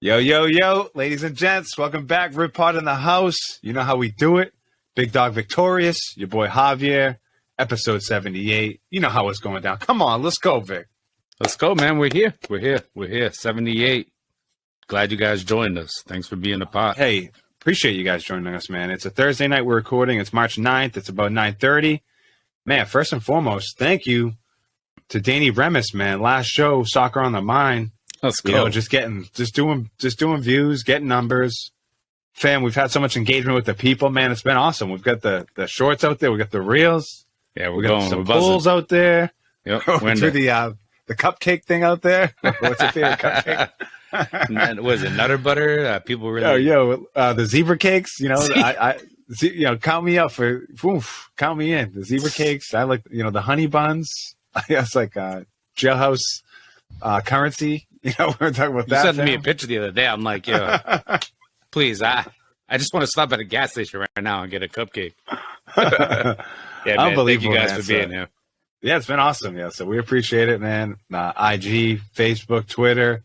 Yo, yo, yo, ladies and gents, welcome back. Rip Pod in the house. You know how we do it. Big Dog Victorious, your boy Javier, episode 78. You know how it's going down. Come on, let's go, Vic. Let's go, man. We're here. 78. Glad you guys joined us. Thanks for being a part. Hey, appreciate you guys joining us, man. It's a Thursday night we're recording. It's March 9th. It's about 9:30. Man, first and foremost, thank you to NERevs, man. Last show, Soccer on the Mind. Let's go. You know, just doing views, getting numbers. Fam, we've had so much engagement with the people, man. It's been awesome. We've got the shorts out there. We got the reels. Yeah, we got some polls out there. Yep. We're through the cupcake thing out there. What's your favorite cupcake? Was it Nutter Butter? People really. The zebra cakes. You know, count me up for. Count me in. The zebra cakes. I like the honey buns. It's like jailhouse currency. You know, we're talking about that. You sent me a picture the other day. I'm like, yo, please, I just want to stop at a gas station right now and get a cupcake. Yeah, man, thank you guys for being here. Yeah, it's been awesome. Yeah, so we appreciate it, man. IG, Facebook, Twitter.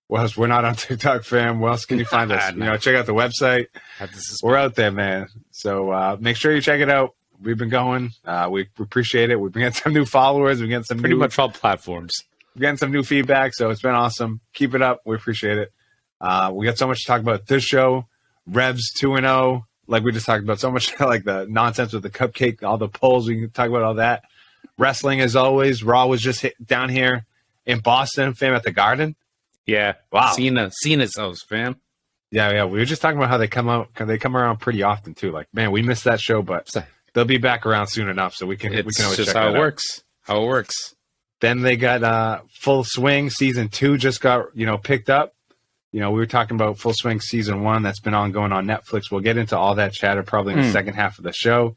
What else? We're not on TikTok, fam. Where else can you find us? No. Check out the website. We're out there, man. So make sure you check it out. We've been going. We appreciate it. We've been getting some new followers. We're getting some pretty much all platforms. We're getting some new feedback, so it's been awesome. Keep it up. We appreciate it. We got so much to talk about this show. Revs 2-0. Like we just talked about, so much like the nonsense with the cupcake, all the polls. We can talk about all that. Wrestling, as always. Raw was just down here in Boston, fam, at the Garden. Yeah. Wow. Cena's house, fam. Yeah. We were just talking about how they come out. They come around pretty often too. Like, man, we missed that show, but they'll be back around soon enough, so we can always just check how that it works. out. How it works. Then they got Full Swing season 2 just got picked up. We were talking about Full Swing season 1 that's been ongoing on Netflix. We'll get into all that chatter probably in the second half of the show.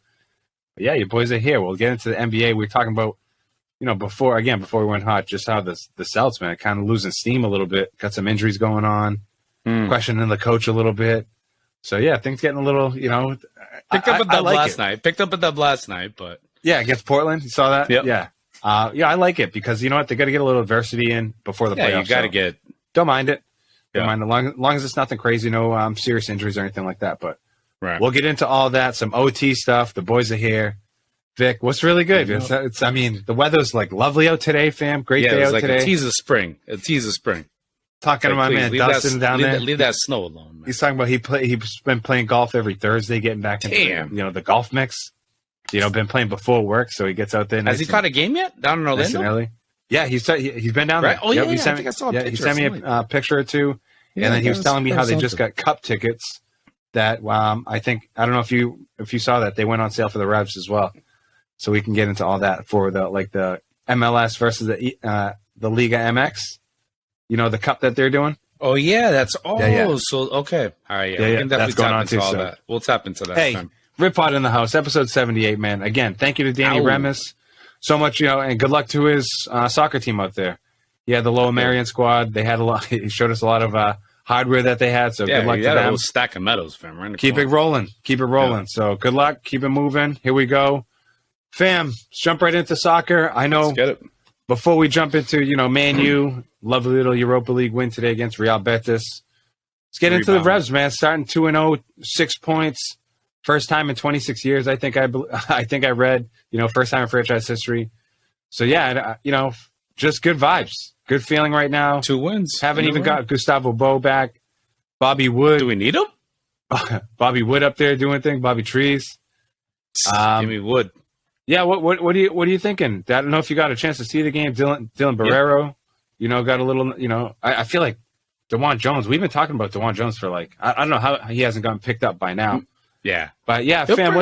But yeah, your boys are here. We'll get into the NBA. We were talking about before we went hot, just how the Celtics, man, kind of losing steam a little bit. Got some injuries going on. Questioning the coach a little bit. So yeah, things getting a little Picked up a dub last night, but yeah, against Portland. You saw that? Yep. Yeah. I like it because you know what? They got to get a little adversity in before the playoffs. Yeah, you got to get. Don't mind it. Yeah. Don't mind as long as it's nothing crazy, no serious injuries or anything like that. But right. We'll get into all that. Some OT stuff. The boys are here. Vic, what's really good? I mean, the weather's like lovely out today, fam. Great day out today. A tease of spring. Talking to my man Dustin down there. Leave that snow alone, man. He's talking about he's been playing golf every Thursday, getting back into the golf mix. Been playing before work, so he gets out there. Has he caught a game yet down in Orlando? Early. Yeah, he's been down there. Oh yeah, he sent me a picture or two, and then he was telling me how they just got cup tickets. That I don't know if you saw that they went on sale for the Revs as well, so we can get into all that for the MLS versus the Liga MX. The cup that they're doing. Oh yeah, that's Yeah. So okay, all right, yeah, we can definitely tap into all that. We'll tap into that. Hey, Rip Pod in the house, episode 78, man. Again, thank you to NERevs so much, and good luck to his soccer team out there. He had the Lower Marion squad. They had a lot. He showed us a lot of hardware that they had. So good luck to them. A whole stack of medals, fam. Right Keep it rolling. Yeah. So good luck. Keep it moving. Here we go, fam. Let's jump right into soccer. I know. Let's get it. Before we jump into Man U, lovely little Europa League win today against Real Betis. Let's get into the Revs, man. Starting 2-0, 6 points. First time in 26 years, I think I read, first time in franchise history. So, yeah, just good vibes. Good feeling right now. 2 wins. Haven't even got Gustavo Bo back. Bobby Wood. Do we need him? Bobby Wood up there doing things. Bobby Trees. Give me Wood. Yeah, what are you thinking? I don't know if you got a chance to see the game. Dylan Barrero, got a little, I feel like DeJuan Jones. We've been talking about DeJuan Jones for I don't know how he hasn't gotten picked up by now. Yeah, but yeah, fam,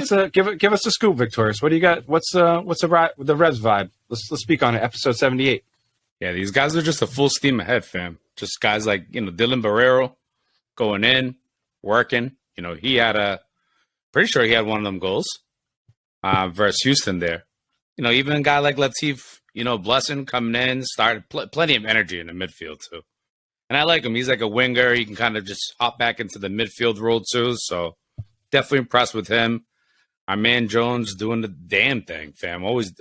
give us the scoop, Victorious. What do you got? What's the Revs vibe? Let's speak on it. Episode 78. Yeah, these guys are just a full steam ahead, fam. Just guys like Dylan Barrero going in, working. He had pretty sure he had one of them goals versus Houston there. Even a guy like Latif, Blessing coming in, started plenty of energy in the midfield too. And I like him. He's like a winger. He can kind of just hop back into the midfield role too. So definitely impressed with him. Our man Jones doing the damn thing, fam. Always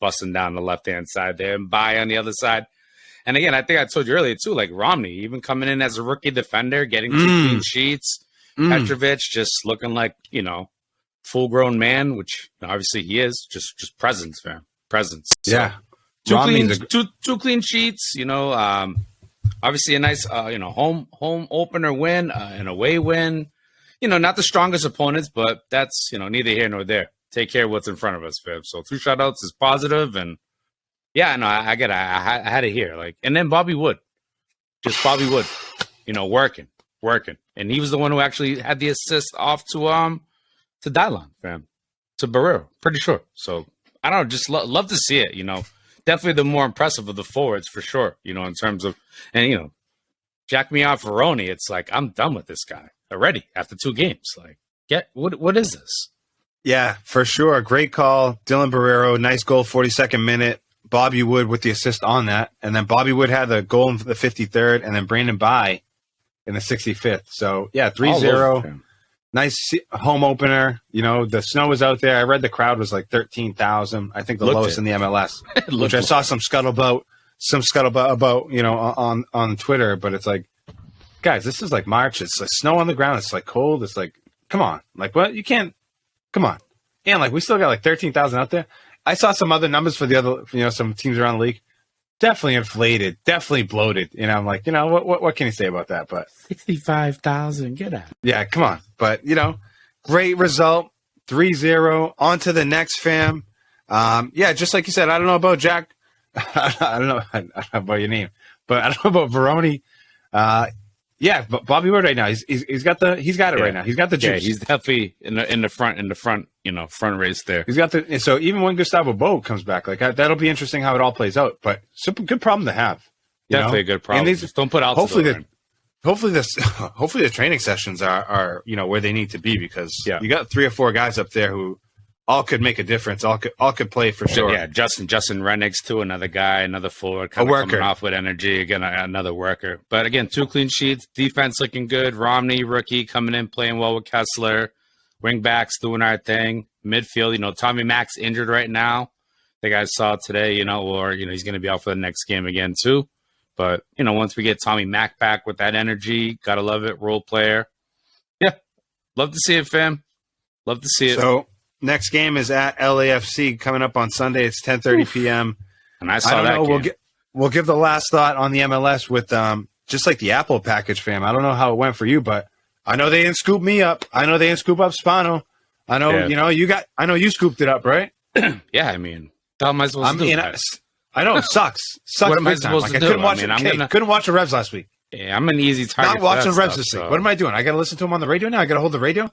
busting down the left-hand side there and by on the other side. And again, I think I told you earlier too, like Romney, even coming in as a rookie defender, getting 2 clean sheets. Petrovic just looking like, full grown man, which obviously he is. Just presence, man. Presence. So, Yeah. Two clean sheets, obviously a nice home opener win, an away win. Not the strongest opponents, but that's neither here nor there. Take care of what's in front of us, Fib. So 2 shutouts is positive, and yeah, no, I get it. I had it here, and then Bobby Wood, working, and he was the one who actually had the assist off to Dylan, fam, to Barrero, pretty sure. So I don't know, just love to see it. Definitely the more impressive of the forwards for sure. In terms of, and jack me off Veroni. It's like I'm done with this guy already after 2 games. Like, what is this? Yeah, for sure. Great call, Dylan Barrero. Nice goal, 42nd minute. Bobby Wood with the assist on that, and then Bobby Wood had the goal in the 53rd, and then Brandon By in the 65th. So yeah, 3-0. Nice home opener. The snow was out there. I read the crowd was like 13,000. I think the lowest in the MLS, which I saw some scuttlebutt about, on Twitter. But it's like, guys, this is like March. It's like snow on the ground. It's like cold. It's like, come on. Like, what? You can't. Come on. And like, we still got like 13,000 out there. I saw some other numbers for the other, some teams around the league. Definitely inflated, definitely bloated. I'm like, what can you say about that? But 65,000, get out. Yeah, come on. But, great result, 3-0. On to the next, fam. Yeah, just like you said, I don't know about Jack. I don't know about your name, but I don't know about Veroni. Yeah, but Bobby Wood right now, he's got it right now. He's got the juice. Yeah, he's definitely in the front, front race there. He's got so even when Gustavo Bo comes back, like that'll be interesting how it all plays out. But super good problem to have. Definitely a good problem. Just don't put out. Hopefully the training sessions are where they need to be, because you got 3 or 4 guys up there who all could make a difference. All could play for sure. Yeah, Justin Rennigs too, another guy, another forward, coming off with energy. Again, another worker. But again, 2 clean sheets, defense looking good. Romney, rookie, coming in playing well with Kessler. Wing backs doing our thing. Midfield, Tommy Mack's injured right now. I think I saw today, or he's going to be out for the next game again too. But once we get Tommy Mack back with that energy, gotta love it. Role player, yeah, love to see it, fam. Love to see it. So. Next game is at LAFC coming up on Sunday. It's 10:30 p.m. And I saw that game. We'll give the last thought on the MLS with just like the Apple package, fam. I don't know how it went for you, but I know they didn't scoop me up. I know they didn't scoop up Spano. I know I know you scooped it up, right? Yeah, I mean, how am I supposed to do? I know it sucks. What am I supposed to do? Couldn't watch the Revs last week. Yeah, I'm an easy target. Not watching the Revs this week. What am I doing? I got to listen to them on the radio now. I got to hold the radio.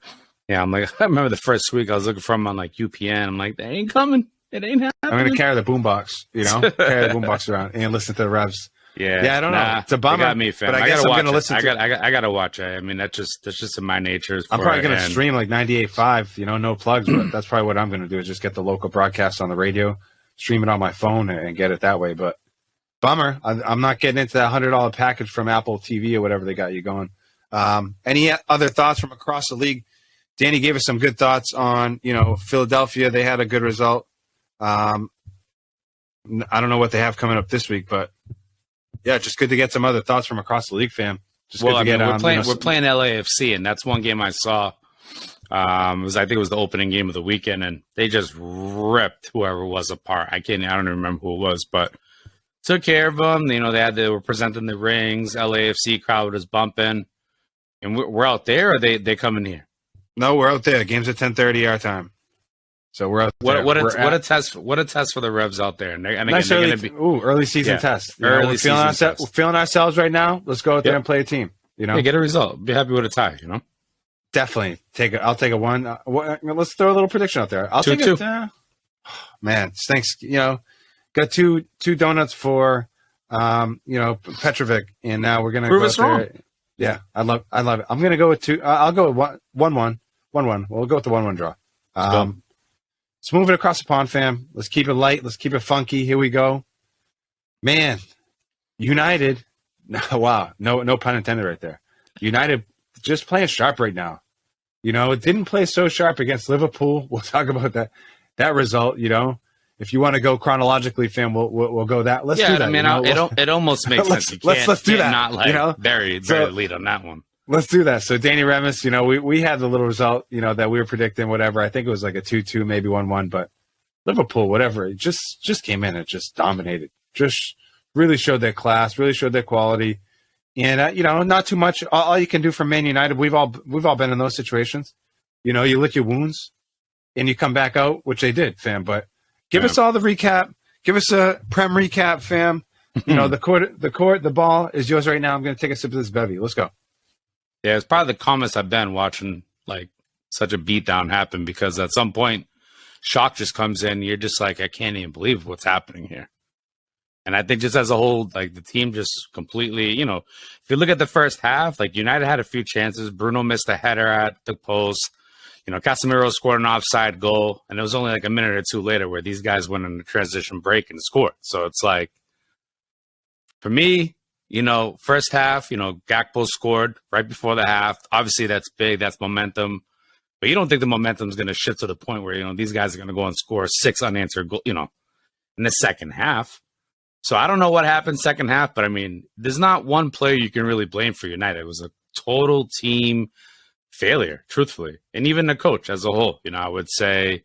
Yeah, I'm like, I remember the first week I was looking for them on like UPN. I'm like, they ain't coming. It ain't happening. I'm going to carry the boombox, carry the boombox around and listen to the Revs. Yeah, I don't know. It's a bummer. Got me, fam. But I guess I'm going to listen to I got to watch it. I mean, that's just in my nature. I'm probably going to stream like 98.5, no plugs, but that's probably what I'm going to do is just get the local broadcast on the radio, stream it on my phone and get it that way. But bummer. I'm not getting into that $100 package from Apple TV or whatever they got you going. Any other thoughts from across the league? Danny gave us some good thoughts on, Philadelphia. They had a good result. I don't know what they have coming up this week, but yeah, just good to get some other thoughts from across the league, fam. We're playing LAFC, and that's one game I saw. I think it was the opening game of the weekend, and they just ripped whoever was apart. I don't even remember who it was, but took care of them. They were presenting the rings. LAFC crowd was bumping, and we're out there. Or they coming here? No, we're out there. Game's at 10:30 our time, so we're out there. What a test for the Revs out there. And nice early season test. We're feeling ourselves right now. Let's go out there and play a team. Get a result. Be happy with a tie. Definitely I'll take a 1. Let's throw a little prediction out there. I'll 2-2. take it. Man, stinks. Got two donuts for Petrovic, and now we're gonna prove go us out wrong. there. Yeah, I love it. I'm gonna go with 2. I'll go with 1-1. 1-1. We'll go with the 1-1 draw. Let's move it across the pond, fam. Let's keep it light. Let's keep it funky. Here we go. Man, United. Wow, no pun intended right there. United just playing sharp right now. It didn't play so sharp against Liverpool. We'll talk about that result. if you want to go chronologically, fam, we'll go that. Let's do that. I mean, it almost makes sense. You let's do that. Not like very lead on that one. Let's do that. So Danny Remis, we had the little result, that we were predicting, whatever. I think it was like a 2-2, maybe 1-1, but Liverpool, whatever, it just came in and just dominated. Just really showed their class, really showed their quality. And, not too much. All you can do for Man United, we've all been in those situations. You lick your wounds and you come back out, which they did, fam. But give us all the recap. Give us a Prem recap, fam. The ball is yours right now. I'm going to take a sip of this bevy. Let's go. Yeah, it's probably the calmest I've been watching like such a beatdown happen, because at some point, shock just comes in. You're just like, I can't even believe what's happening here. And I think just as a whole, like the team just completely, if you look at the first half, like United had a few chances. Bruno missed a header at the post. Casemiro scored an offside goal, and it was only like a minute or two later where these guys went in a transition break and scored. So it's like, for me, first half, Gakpo scored right before the half. Obviously, that's big. That's momentum. But you don't think the momentum is going to shift to the point where, these guys are going to go and score 6 unanswered goals, in the second half. So I don't know what happened second half, but I mean, there's not one player you can really blame for United. It was a total team failure, truthfully. And even the coach as a whole, I would say,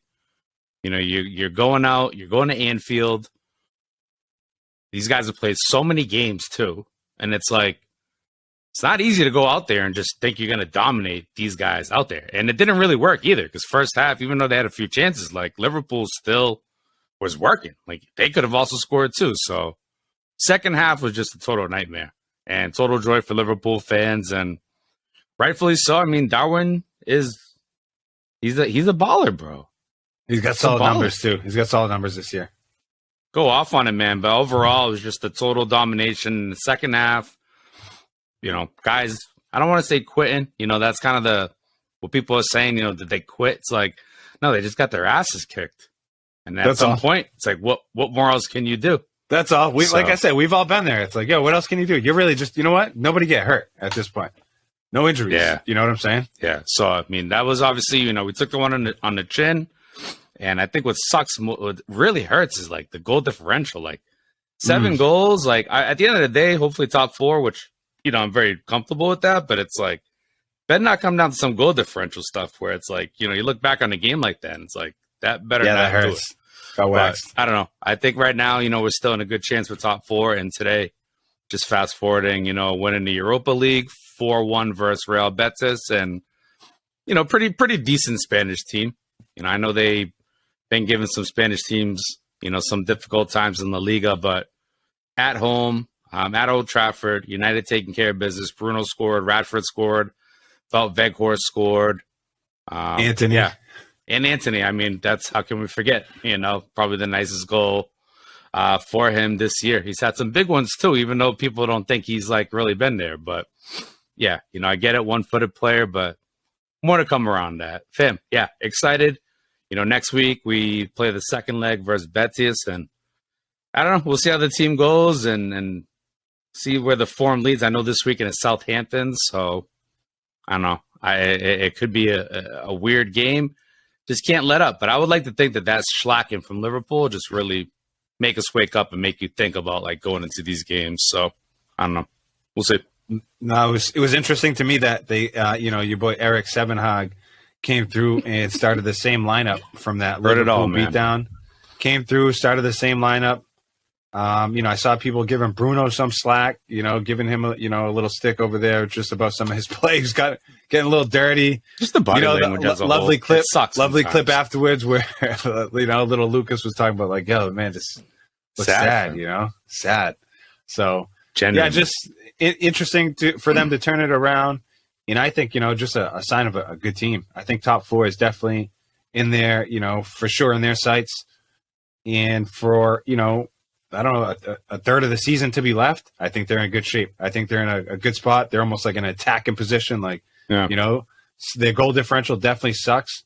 you're going out, you're going to Anfield. These guys have played so many games too. And it's like, it's not easy to go out there and just think you're going to dominate these guys out there. And it didn't really work either, because first half, even though they had a few chances, like Liverpool still was working. Like they could have also scored too. So second half was just a total nightmare and total joy for Liverpool fans, and rightfully so. I mean, Darwin he's a baller, bro. He's got solid numbers too. He's got solid numbers this year. Go off on it, man. But overall, it was just a total domination in the second half. Guys, I don't want to say quitting. That's kind of what people are saying, did they quit? It's like, no, they just got their asses kicked. And at some point, it's like, what more else can you do? That's all. Like I said, we've all been there. It's like, yo, what else can you do? You're really just, what? Nobody get hurt at this point. No injuries. Yeah. You know what I'm saying? Yeah. So, I mean, that was obviously, we took the one on the chin. And I think what really hurts is like the goal differential, like 7 goals. Like at the end of the day, hopefully top 4, which, I'm very comfortable with that. But it's like, better not come down to some goal differential stuff where it's like, you look back on a game like that and it's like, that better not that hurts. Do it. But I don't know. I think right now, we're still in a good chance for top 4. And today, just fast forwarding, winning the Europa League 4-1 versus Real Betis, and pretty decent Spanish team. I know they've been giving some Spanish teams, some difficult times in La Liga, but at home, at Old Trafford, United taking care of business. Bruno scored, Rashford scored, Wout Weghorst scored, Anthony. Yeah. And Anthony, I mean, that's, how can we forget? Probably the nicest goal for him this year. He's had some big ones too, even though people don't think he's like really been there. But yeah, I get it, one-footed player, but more to come around that. Fam, yeah, excited. Next week we play the second leg versus Betis, and I don't know. We'll see how the team goes and see where the form leads. I know this weekend is Southampton, so I don't know. It could be a weird game. Just can't let up. But I would like to think that slacking from Liverpool just really make us wake up and make you think about like going into these games. So I don't know. We'll see. No, it was interesting to me that they, your boy Eric Sevenhag came through and started the same lineup from that Liverpool beatdown. Came through, started the same lineup. I saw people giving Bruno some slack, giving him a little stick over there just about some of his plays. Getting a little dirty. Just the body language as a lovely whole. clip. Sucks lovely sometimes. clip afterwards where little Lucas was talking about like, yo, man, this was sad, sad. So Genuine. yeah, just interesting for them to turn it around. And I think, just a sign of a good team. I think top 4 is definitely in there, for sure in their sights. And for, I don't know, a third of the season to be left, I think they're in good shape. I think they're in a good spot. They're almost like an attacking position. Like, their goal differential definitely sucks.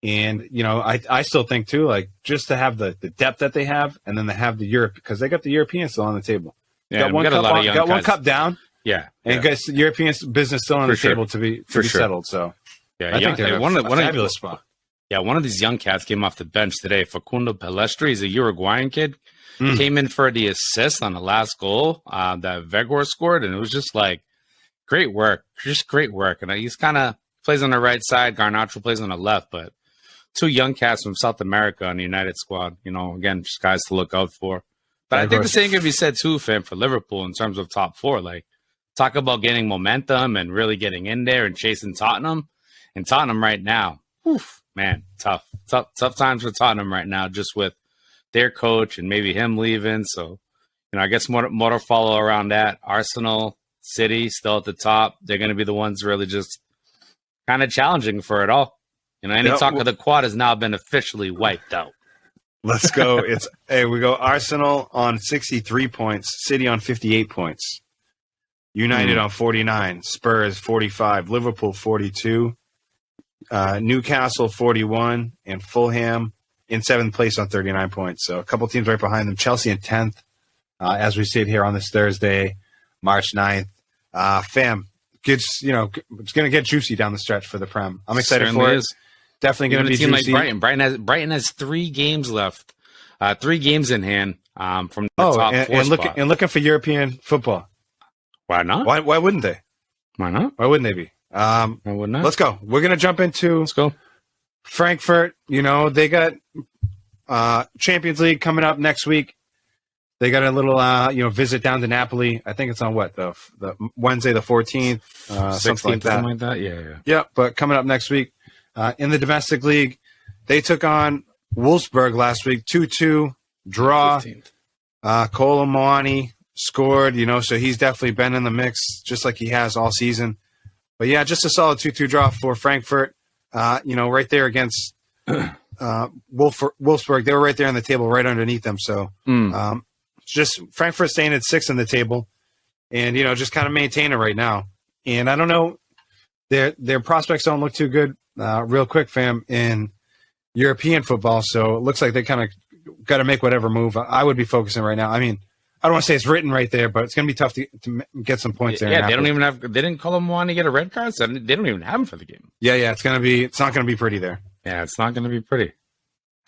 And, I still think too, like just to have the depth that they have, and then they have the Europe, because they got the Europeans still on the table. Yeah, got one cup down. Yeah. And guys, European business still on the table to be settled. So yeah, I think they're in a fabulous spot. Yeah, one of these young cats came off the bench today. Facundo Pelestri, he's a Uruguayan kid. Came in for the assist on the last goal that Vegor scored, and it was just like great work, just great work. And he's kind of plays on the right side. Garnacho plays on the left, but two young cats from South America on the United squad. Again, just guys to look out for. But I think the same can be said too, fam, for Liverpool in terms of top four. Like, talk about getting momentum and really getting in there and chasing Tottenham. And Tottenham right now, man, tough times for Tottenham right now, just with their coach and maybe him leaving. So, I guess more to follow around that. Arsenal, City still at the top. They're going to be the ones really just kind of challenging for it all. Any talk of the quad has now been officially wiped out. Let's go. We go Arsenal on 63 points, City on 58 points, United on 49, Spurs 45, Liverpool 42, Newcastle 41, and Fulham in 7th place on 39 points. So a couple teams right behind them. Chelsea in 10th, as we sit here on this Thursday, March 9th. Fam, it's going to get juicy down the stretch for the Prem. I'm excited for it. Definitely going to be a team juicy. Like Brighton has 3 games left, 3 games in hand from the top 4 spot. And looking for European football. Why not? Why wouldn't they? Why not? Why wouldn't they be? Why would not? Let's go. We're going to jump into Frankfurt. They got Champions League coming up next week. They got a little visit down to Napoli. I think it's on the Wednesday the 14th, 16th, something like that. Yeah. Yeah, but coming up next week in the domestic league, they took on Wolfsburg last week, 2-2 draw. Kolo Muani scored, so he's definitely been in the mix just like he has all season. But yeah, just a solid 2-2 draw for Frankfurt. Right there against Wolfsburg. They were right there on the table, right underneath them. So just Frankfurt staying at 6th in the table, and just kind of maintain it right now. And I don't know, their prospects don't look too good. Real quick, fam, in European football. So it looks like they kind of got to make whatever move. I would be focusing right now. I mean, I don't want to say it's written right there, but it's going to be tough to get some points there. Yeah, they didn't call him want to get a red card, so they don't even have him for the game. Yeah, it's not going to be pretty there. Yeah, it's not going to be pretty.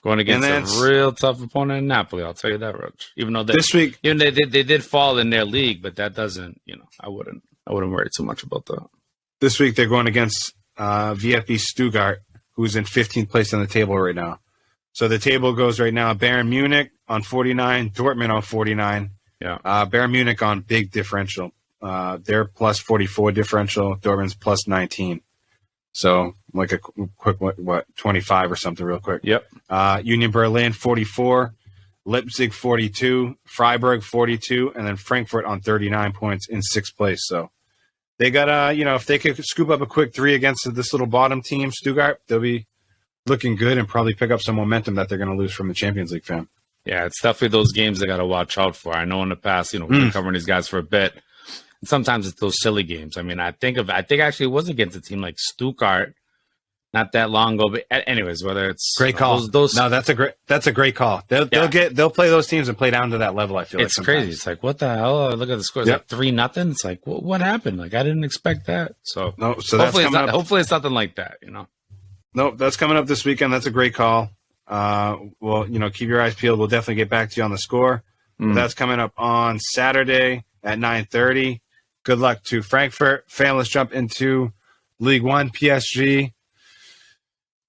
Going against a real tough opponent in Napoli, I'll tell you that, Roach. Even though this week, they did fall in their league, but that doesn't, I wouldn't worry too much about that. This week they're going against VfB Stuttgart, who's in 15th place on the table right now. So the table goes right now: Bayern Munich on 49, Dortmund on 49. Yeah, Bayern Munich on big differential. They're plus 44 differential. Dortmund's plus 19. So like a quick 25 or something real quick. Yep. Union Berlin 44, Leipzig 42, Freiburg 42, and then Frankfurt on 39 points in 6th place. So they got if they could scoop up a quick 3 against this little bottom team, Stuttgart, they'll be looking good and probably pick up some momentum that they're going to lose from the Champions League, fam. Yeah, it's definitely those games they got to watch out for. I know in the past, we've been covering these guys for a bit. And sometimes it's those silly games. I mean, I think actually it was against a team like Stuttgart not that long ago. But anyways, whether it's great call. No, that's a great call. They'll play those teams and play down to that level. I feel it's crazy. It's like, what the hell? Look at the score. It's like 3-0. It's like, what happened? Like, I didn't expect that. So hopefully it's nothing like that. Nope, that's coming up this weekend. That's a great call. Keep your eyes peeled. We'll definitely get back to you on the score. But that's coming up on Saturday at 9:30. Good luck to Frankfurt. Fam, let's jump into League One, PSG.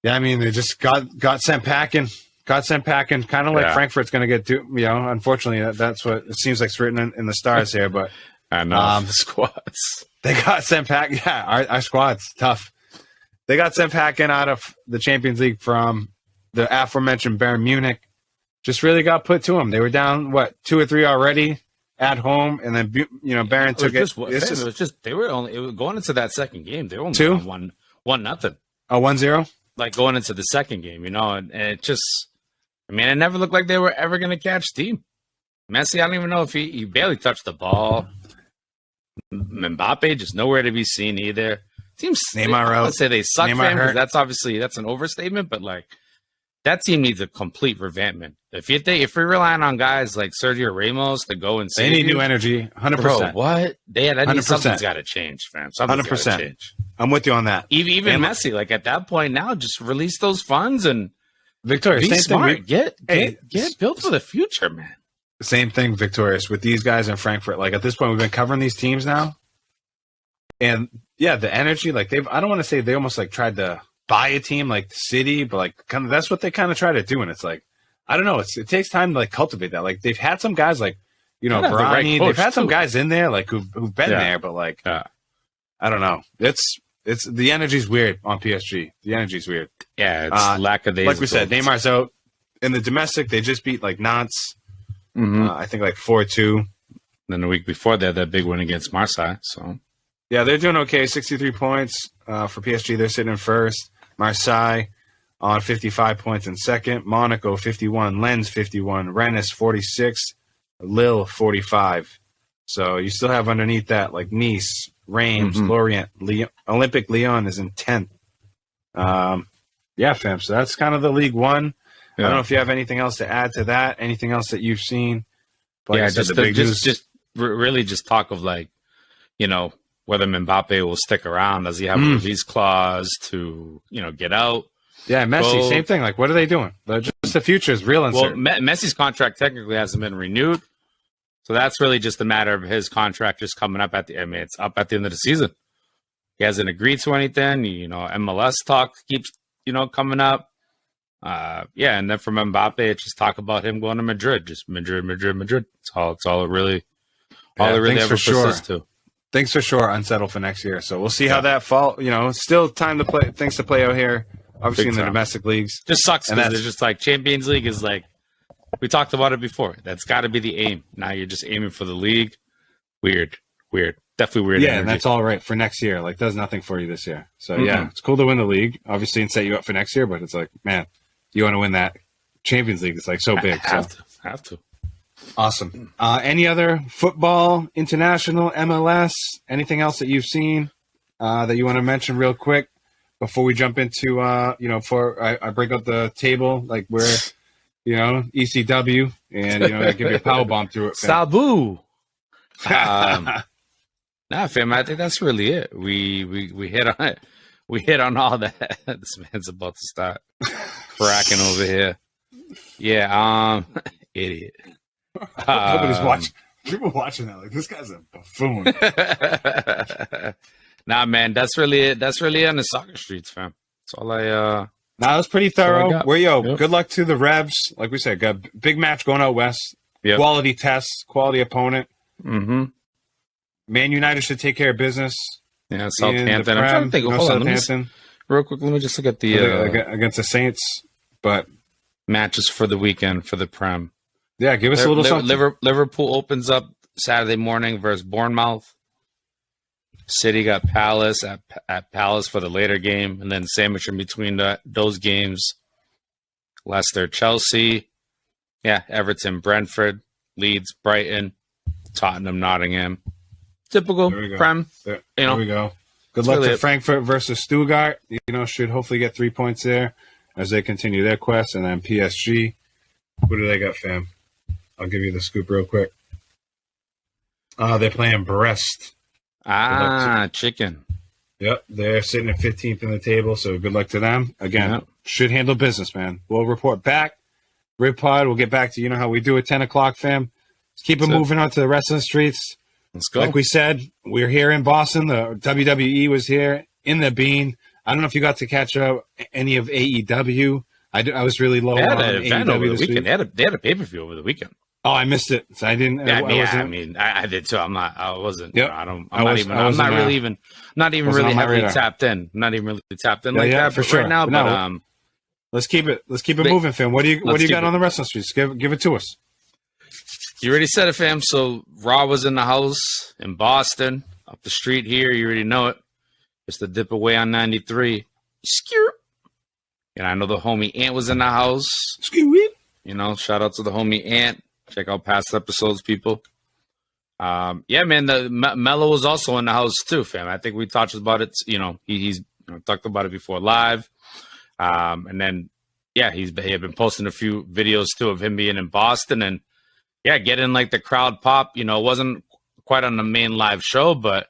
Yeah, I mean, they just got sent packing. Kind of like Frankfurt's going to get to, unfortunately, that's what it seems like it's written in the stars here. But I know the squads. They got sent packing. Yeah, our squad's tough. They got sent packing out of the Champions League from the aforementioned Bayern Munich. Just really got put to them. They were down, 2 or 3 already at home, and then Bayern took it. They were going into that second game. They were only 2 1-0. Oh, 1-0. Like going into the second game, and it just, it never looked like they were ever going to catch steam. Messi, I don't even know if he barely touched the ball. Mbappe just nowhere to be seen either. Teams, Neymar out. I would say they suck, because that's an overstatement, but like that team needs a complete revampment. If we're relying on guys like Sergio Ramos to go and save, they need new energy, 100%. Bro, what? Something's got to change, fam. 100%. I'm with you on that. Even Messi, like at that point now, just release those funds and Victorious, be same smart. thing. Get built for the future, man. Same thing, Victorious, with these guys in Frankfurt. Like at this point, we've been covering these teams now, and yeah, the energy. Like I don't want to say they almost like tried to buy a team like the City, but like kind of that's what they kind of try to do. And it's like I don't know. It takes time to like cultivate that. Like they've had some guys like Barani. They've had some guys in there like who've been there, but like I don't know. It's the energy's weird on PSG. The energy's weird. Yeah, it's lack of days. Like we said, Neymar's out. In the domestic, they just beat like Nantes. I think like 4-2. Then the week before that big win against Marseille. So yeah, they're doing okay. 63 points for PSG. They're sitting in first. Marseille on 55 points in second. Monaco 51. Lens 51. Rennes 46. Lille 45. So you still have underneath that like Nice, Reims, Lorient, Olympic Lyon is in 10th. Yeah, fam. So that's kind of the League One. I don't know if you have anything else to add to that. Anything else that you've seen? But yeah, just really just talk of like, whether Mbappe will stick around. Does he have a release clause to, get out? Yeah, Messi, same thing. Like, what are they doing? Just the future is real uncertain. Well, Messi's contract technically hasn't been renewed. So that's really just a matter of his contract just coming up it's up at the end of the season. He hasn't agreed to anything. MLS talk keeps, coming up. And then from Mbappe, it's just talk about him going to Madrid. Just Madrid. It's all it really ever persists to. Things for sure unsettled for next year. So we'll see how that fall. Still time to play. Things to play out here. Obviously in the domestic leagues. Just sucks because it's just like Champions League is like, we talked about it before. That's got to be the aim. Now you're just aiming for the league. Weird. Definitely weird. Yeah, energy. And that's all right for next year. Like, does nothing for you this year. So, yeah, it's cool to win the league, obviously, and set you up for next year. But it's like, man, you want to win that Champions League. It's like so big. Have to. Awesome. Any other football, international, MLS, anything else that you've seen that you want to mention real quick before we jump into, before I break up the table, like we're, ECW, and, I give you a power bomb through it. Sabu. Nah, fam, I think that's really it. We hit on it. We hit on all that. This man's about to start cracking over here. Yeah, idiot. Nobody's watching. People watching that like this guy's a buffoon. Nah, man, that's really it. That's really it on the soccer streets, fam. That's all I. That was pretty thorough. Good luck to the Revs. Like we said, got a big match going out west. Yep. Quality tests, quality opponent. Mm-hmm. Man United should take care of business. Yeah, Southampton. I'm trying to think. Hold on, real quick. Let me just look at the against the Saints, but matches for the weekend for the Prem. Yeah, give us a little something. Liverpool opens up Saturday morning versus Bournemouth. City got Palace at Palace for the later game, and then sandwich in between those games. Leicester, Chelsea. Yeah, Everton, Brentford, Leeds, Brighton, Tottenham, Nottingham. Typical Prem. There we go. Good luck to Frankfurt versus Stuttgart. Should hopefully get 3 points there as they continue their quest. And then PSG. Who do they got, fam? I'll give you the scoop real quick. They're playing Brest. Chicken. Yep, they're sitting at 15th in the table, so good luck to them. Again, should handle business, man. We'll report back. Ripod, we'll get back to how we do at 10 o'clock, fam. Let's keep it moving on to the rest of the streets. Let's go. Like we said, we're here in Boston. The WWE was here in the Bean. I don't know if you got to catch up any of AEW. I was really low on AEW this weekend. They had a pay-per-view over the weekend. Oh, I missed it. So I didn't. I did too. I wasn't. Yep. I'm not really heavily tapped in. Not even really tapped in that for sure right now. But let's keep it moving, fam. What do you got on the wrestling streets? Give it to us. You already said it, fam. So Raw was in the house in Boston, up the street here. You already know it. It's the dip away on 93. Skew. And I know the homie Ant was in the house. Skew. Shout out to the homie Ant. Check out past episodes, people. Yeah, man. The Mello was also in the house too, fam. I think we talked about it. He's talked about it before live. And then, yeah, he had been posting a few videos too of him being in Boston and getting like the crowd pop. It wasn't quite on the main live show, but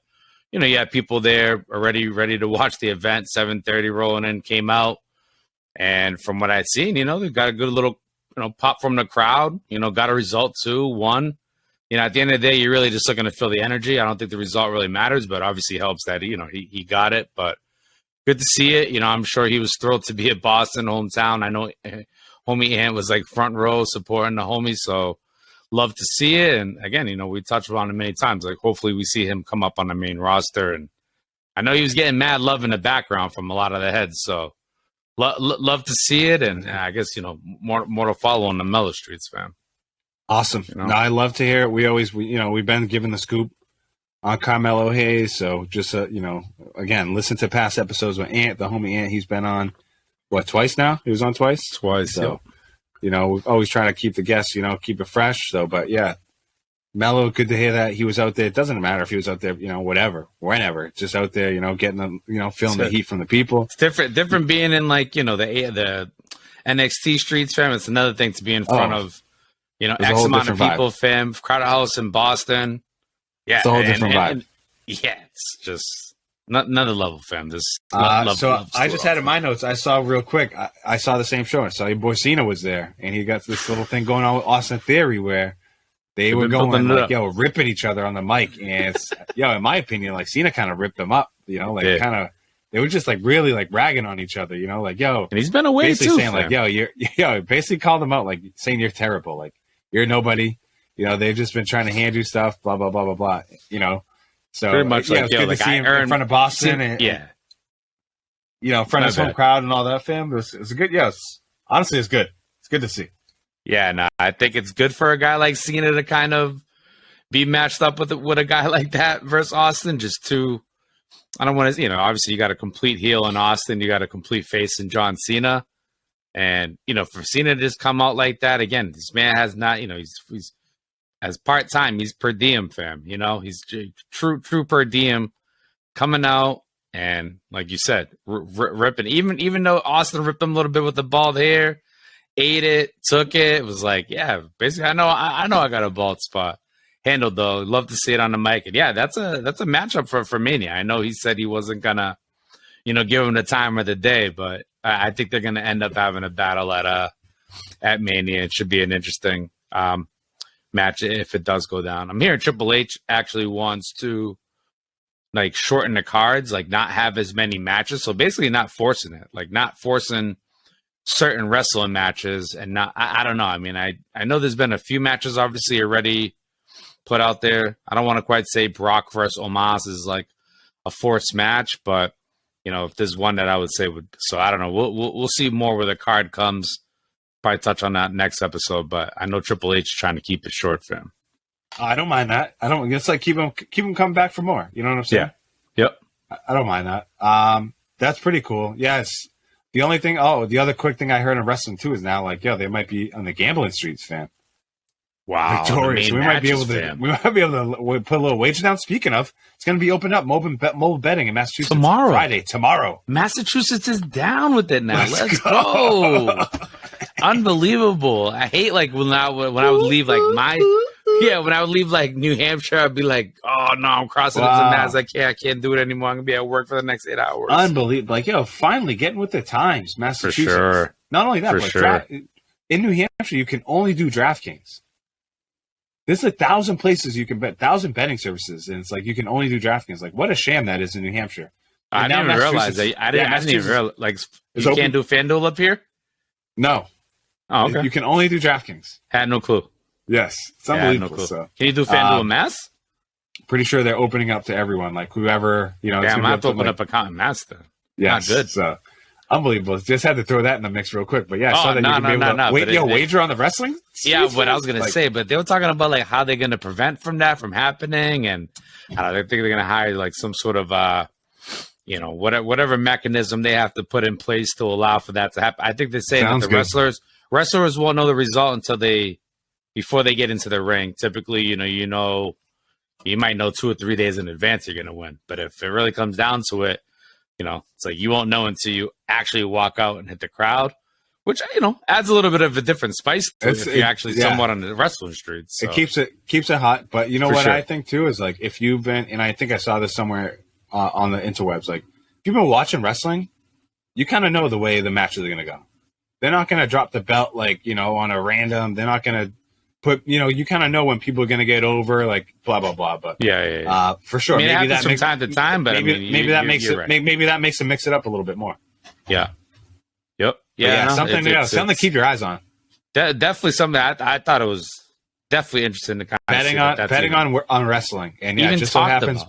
you had people there already ready to watch the event. 7:30 rolling in, came out, and from what I'd seen, they got a good little pop from the crowd. Got a result too, won. At the end of the day, you're really just looking to feel the energy. I don't think the result really matters, but obviously helps that he got it. But good to see it. I'm sure he was thrilled to be at Boston, hometown. I know homie Ant was like front row supporting the homie, so love to see it. And again, we touched on it many times. Like hopefully we see him come up on the main roster. And I know he was getting mad love in the background from a lot of the heads, so love to see it. And I guess more to follow on the Mellow Streets, fam. Awesome. No, I love to hear it. We've been given the scoop on Carmelo Hayes. So just, again, listen to past episodes with Ant, the homie Ant. He's been on, twice now? He was on twice? Twice, so, we're always trying to keep the guests, keep it fresh. So, but yeah, Melo, good to hear that he was out there. It doesn't matter if he was out there, whatever, whenever. Just out there, getting the, feeling the heat from the people. It's different being in like, the NXT streets, fam. It's another thing to be in front of, X amount of people, fam. Crowd House in Boston. Yeah. It's a whole different vibe. And, it's just another level, fam. I just had in my notes, I saw real quick, I saw the same show. I saw your boy Cena was there, and he got this little thing going on with Austin Theory where they were going like, ripping each other on the mic. And it's, in my opinion, like Cena kind of ripped them up, they were just like really like ragging on each other, and he's been away basically too, saying fam. like, basically called them out, like saying you're terrible, like you're nobody, they've just been trying to hand you stuff, blah, blah, blah, blah, blah, So pretty much it's good to see him in front of Boston in front of his home crowd and all that, fam. It's a good, honestly, it's good. It's good to see. Yeah, no, I think it's good for a guy like Cena to kind of be matched up with a guy like that versus Austin. I don't want to, obviously you got a complete heel in Austin, you got a complete face in John Cena, and for Cena to just come out like that again, this man has not, he's as part time, he's per diem, fam. He's true per diem, coming out and like you said, ripping. Even though Austin ripped him a little bit with the bald hair. Ate it, took it. It was like, basically, I know I got a bald spot handled though. Love to see it on the mic, and that's a matchup for Mania. I know he said he wasn't gonna, give him the time of the day, but I think they're gonna end up having a battle at Mania. It should be an interesting match if it does go down. I'm hearing Triple H actually wants to like shorten the cards, like not have as many matches. So basically, not forcing it, like not forcing certain wrestling matches and not I don't know. I mean, I know there's been a few matches obviously already put out there. I don't want to quite say Brock versus Omos is like a forced match, but if there's one that I would say would, so I don't know. We'll see more where the card comes. Probably touch on that next episode, but I know Triple H is trying to keep it short for him. I don't mind that. It's like keep him coming back for more. You know what I'm saying? Yeah. Yep. I don't mind that. That's pretty cool. Yes. The only thing, the other quick thing I heard in wrestling too is now like, they might be on the gambling streets, fam. Wow, victorious. We might be able to put a little wager down. Speaking of, it's going to be opened up mobile betting in Massachusetts tomorrow. Massachusetts is down with it now. Let's go. Unbelievable. I hate like when I would leave like when I would leave like New Hampshire, I'd be like, oh no, I'm crossing into Mass. I can't do it anymore. I'm gonna be at work for the next 8 hours. Unbelievable. Like, finally getting with the times, Massachusetts. For sure. Not only that, but in New Hampshire, you can only do DraftKings. There's 1,000 places you can bet, 1,000 betting services, and it's like you can only do DraftKings. Like, what a sham that is in New Hampshire. I didn't even realize that. I didn't even realize. Like, you can't do FanDuel up here? No. Oh, okay. You can only do DraftKings. Had no clue. Yes. It's unbelievable. No so. Can you do FanDuel in Mass? Pretty sure they're opening up to everyone. Like, whoever, Damn, I have to open up an account in Mass then. Yes. Not good. So. Unbelievable. Just had to throw that in the mix real quick. But yeah, I saw that you can be able to wager on the wrestling? Yeah, what I was going to say, but they were talking about like how they're going to prevent from that from happening. And I think they're going to hire like some sort of, whatever mechanism they have to put in place to allow for that to happen. I think they're saying that the wrestlers won't know the result until before they get into the ring. Typically, you might know 2 or 3 days in advance you're going to win. But if it really comes down to it, it's like you won't know until you actually walk out and hit the crowd, which, adds a little bit of a different spice to it if you're actually somewhat on the wrestling streets. So. It keeps it hot. But what I think too is like if you've been, and I think I saw this somewhere on the interwebs. Like, if you've been watching wrestling, you kind of know the way the matches are going to go. They're not going to drop the belt, like, on a random. They're not going to put, you kind of know when people are going to get over, like, blah, blah, blah. But yeah. For sure. I mean, maybe it happens that from time to time, but maybe that makes it, maybe that makes them mix it up a little bit more. Yeah. Yep. Yeah. No, something to keep your eyes on. Definitely something I thought it was definitely interesting to kind of betting on wrestling. And yeah, just so happens,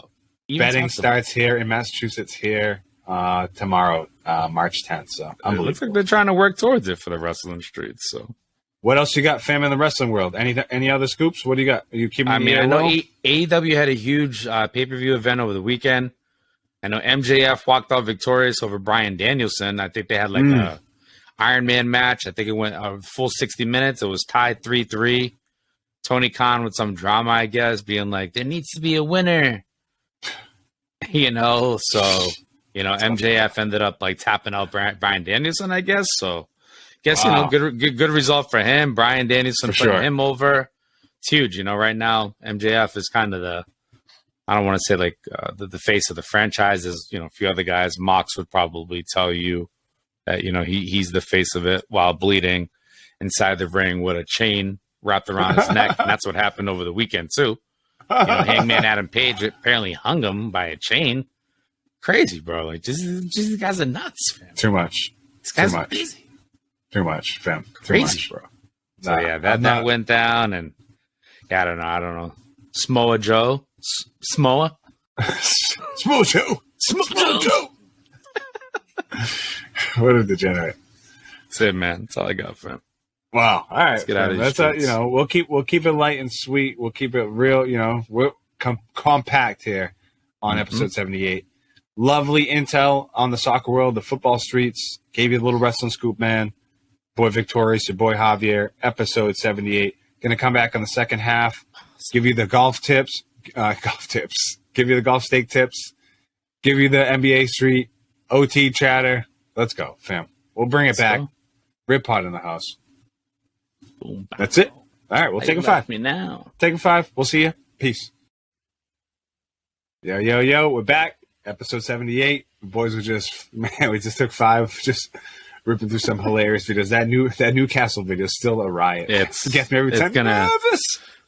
betting starts here in Massachusetts here tomorrow, March 10th. So it looks like they're trying to work towards it for the wrestling streets. So what else you got, fam, in the wrestling world? Any other scoops? What do you got? Are you keeping? I know AEW had a huge pay-per-view event over the weekend. I know MJF walked out victorious over Bryan Danielson. I think they had like a Iron Man match. I think it went a full 60 minutes. It was tied 3-3. Tony Khan with some drama, I guess, being like, there needs to be a winner. So, MJF ended up like tapping out Bryan Danielson, I guess. So, good result for him. Bryan Danielson putting him over. It's huge, right now. MJF is kind of I don't want to say like the face of the franchise. Is a few other guys. Mox would probably tell you that he's the face of it while bleeding inside the ring with a chain wrapped around his neck, and that's what happened over the weekend too. Hangman Adam Page apparently hung him by a chain. Crazy, bro! Like, just these guys are nuts, man. Too much. These guys are crazy. Too much, fam. Crazy, too much, bro. So that went down, and I don't know. Samoa Joe. Samoa Joe. What a degenerate. That's it, man. That's all I got for him. Wow. All right. Let's get out of these streets. We'll keep it light and sweet. We'll keep it real, we're compact here on episode 78. Lovely intel on the soccer world, the football streets. Gave you a little wrestling scoop, man. Boy Victorious, your boy Javier, episode 78. Gonna come back on the second half. Give you the golf tips. Give you the golf stake tips. Give you the NBA street OT chatter. Let's go, fam. We'll bring it back. Rib Pod in the house. Boom, that's it. All right, we'll take a 5. Me now. Take a 5. We'll see you. Peace. Yo. We're back. Episode 78. The boys were we just took 5. Just ripping through some hilarious videos. That Newcastle video is still a riot. It gets me every time.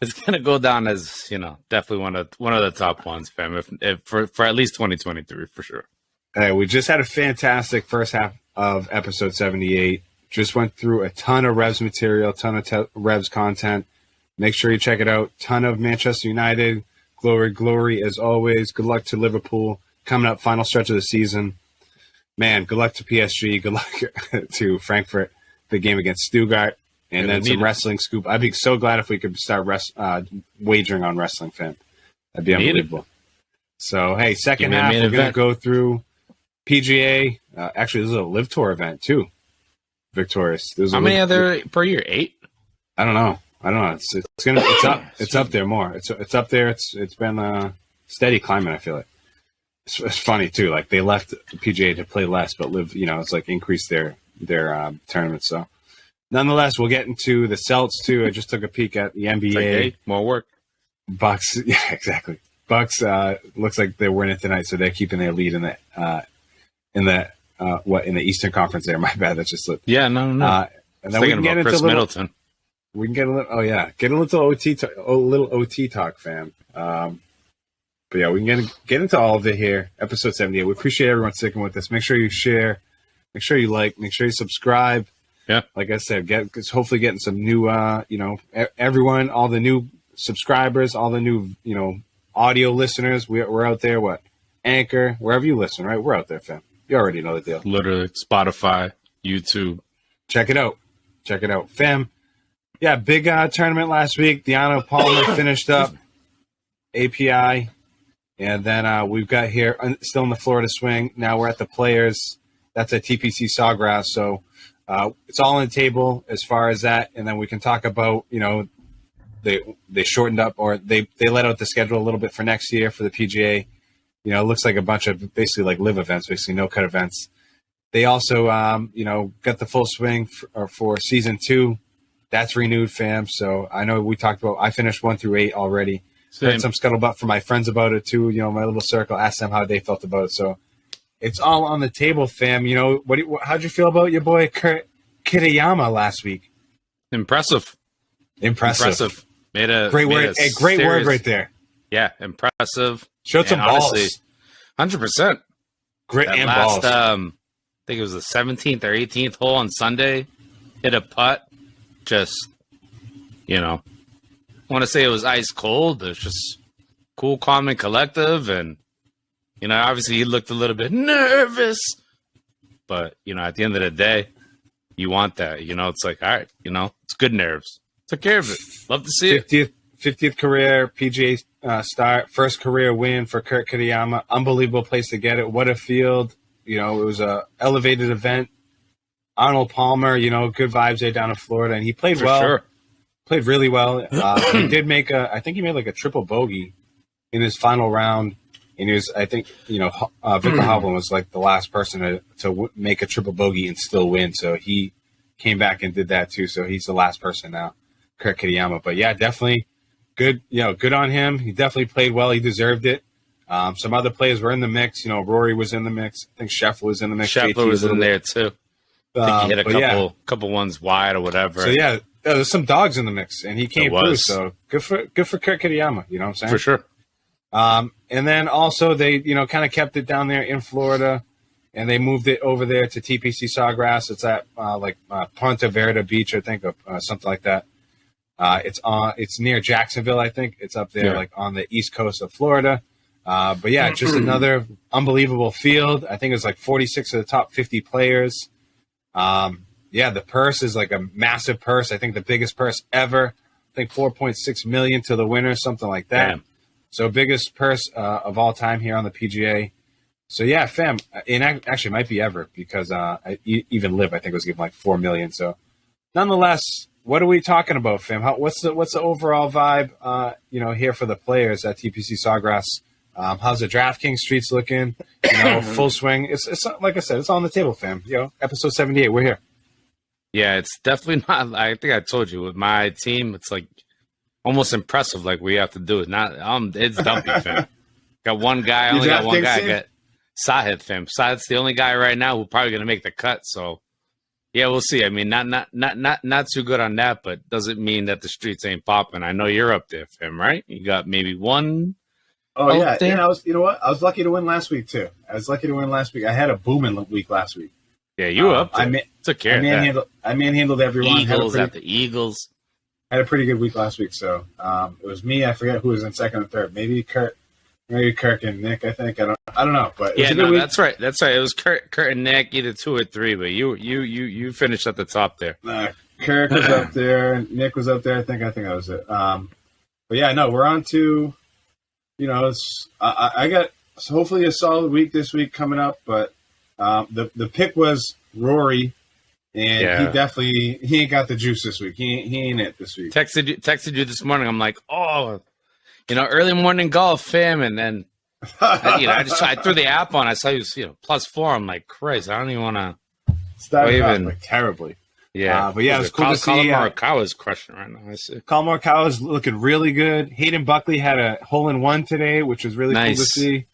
It's gonna go down as definitely one of the top ones, fam. If for at least 2023 for sure. Hey, we just had a fantastic first half of episode 78. Just went through a ton of Revs material, ton of Revs content. Make sure you check it out. Ton of Manchester United. Glory as always. Good luck to Liverpool coming up, final stretch of the season. Man, good luck to PSG. Good luck to Frankfurt, the game against Stuttgart. And then some wrestling scoop. I'd be so glad if we could start wagering on wrestling, fam. That'd be unbelievable. So, hey, second half, we're going to go through PGA. Actually, this is a Live Tour event, too. Victorious. How many other per year? 8? I don't know. It's up there more. It's up there. It's been steady climbing, I feel like. It's funny, too. Like, they left the PGA to play less, but Live, it's like increased their tournaments, so. Nonetheless, we'll get into the Celts too. I just took a peek at the NBA. More work. Bucks, yeah, exactly. Bucks looks like they're winning tonight, so they're keeping their lead in the Eastern Conference. There, my bad. That's just slipped. Yeah, no. And then we can get into Chris Middleton. We can get a little. Get a little OT talk, fam. But yeah, we can get into all of it here. Episode 78. We appreciate everyone sticking with us. Make sure you share. Make sure you like. Make sure you subscribe. Yeah, like I said, hopefully getting some new, everyone, all the new subscribers, all the new, audio listeners. We're out there. What? Anchor, wherever you listen, right? We're out there, fam. You already know the deal. Literally, Spotify, YouTube. Check it out, fam. Yeah, big tournament last week. Deanna Palmer finished up API, and then we've got here still in the Florida swing. Now we're at the Players. That's a TPC Sawgrass, so. It's all on the table as far as that, and then we can talk about, they shortened up or they let out the schedule a little bit for next year for the PGA. It looks like a bunch of basically like live events, basically no cut events. They also, got the full swing for season 2. That's renewed, fam. So I know we talked about. I finished 1 through 8 already. Heard some scuttlebutt from my friends about it too. You know, my little circle. Asked them how they felt about it. So it's all on the table, fam. You know, how'd you feel about your boy Kurt Kitayama last week? Impressive. Made a great word. A great word right there. Yeah, impressive. Showed some balls. 100%. Grit and balls. I think it was the 17th or 18th hole on Sunday. Hit a putt. Just, you know, I want to say it was ice cold. It was just cool, calm, and collective. And, you know, obviously he looked a little bit nervous. But, you know, at the end of the day, you want that. You know, it's like, all right, you know, it's good nerves. Took care of it. Love to see it. 50th career PGA start, first career win for Kurt Kitayama. Unbelievable place to get it. What a field. You know, it was a elevated event. Arnold Palmer, you know, good vibes there down in Florida. And he played well. Sure. Played really well. He did make I think he made like a triple bogey in his final round. And he was, I think, you know, Victor Hovland was like the last person to make a triple bogey and still win. So he came back and did that too. So he's the last person now, Kurt Kitayama. But yeah, definitely good. You know, good on him. He definitely played well. He deserved it. Some other players were in the mix. You know, Rory was in the mix. I think Scheffler was in the mix. Scheffler was in there too. I think he hit a couple ones wide or whatever. So yeah, there's some dogs in the mix, and he came through. So good for Kurt Kitayama. You know what I'm saying? For sure. And then also they, you know, kind of kept it down there in Florida, and they moved it over there to TPC Sawgrass. It's at Ponte Verde Beach, I think, or something like that. It's near Jacksonville, I think. It's up there, like on the east coast of Florida. But yeah, just another unbelievable field. I think it was like 46 of the top 50 players. Yeah, the purse is like a massive purse. I think the biggest purse ever. I think 4.6 million to the winner, something like that. Damn. So biggest purse of all time here on the PGA. So yeah, fam, and actually might be ever because even Liv I think was given like 4 million. So nonetheless, what are we talking about, fam? What's the overall vibe? You know, here for the players at TPC Sawgrass. How's the DraftKings streets looking? You know, full swing. It's like I said, it's on the table, fam. You know, episode 78, we're here. Yeah, it's definitely not. I think I told you with my team, it's like almost impressive. Like we have to do it. Not, it's dumpy, fam. Got one guy. I only got one guy. Got Sahid, fam. Sahid's the only guy right now who's probably gonna make the cut. So yeah, we'll see. I mean, not too good on that, but doesn't mean that the streets ain't popping. I know you're up there, fam. Right? You got maybe one. Oh yeah, and you know what? I was lucky to win last week too. I had a booming week last week. Yeah, you were up there. Took care of that. I manhandled everyone. Eagles at the Eagles. I had a pretty good week last week, so it was me. I forget who was in second and third. Maybe Kirk and Nick. I think I don't know, but yeah, no, that's right. That's right. It was Kurt and Nick, either 2 or 3, but you finished at the top there. Kirk was up there, Nick was up there. I think that was it. But yeah, no, we're on to. You know, I got hopefully a solid week this week coming up, but the pick was Rory, and he ain't got the juice this week. He ain't it this week. Texted you this morning. I'm like, oh, you know, early morning golf, fam, and then I threw the app on. I saw you was +4. I'm like, Christ, I don't even want to. Started off like terribly. Yeah, but yeah, it was cool to see. Colin Morikawa is crushing right now. I see. Colin Morikawa is looking really good. Hayden Buckley had a hole-in-one today, which was really cool to see.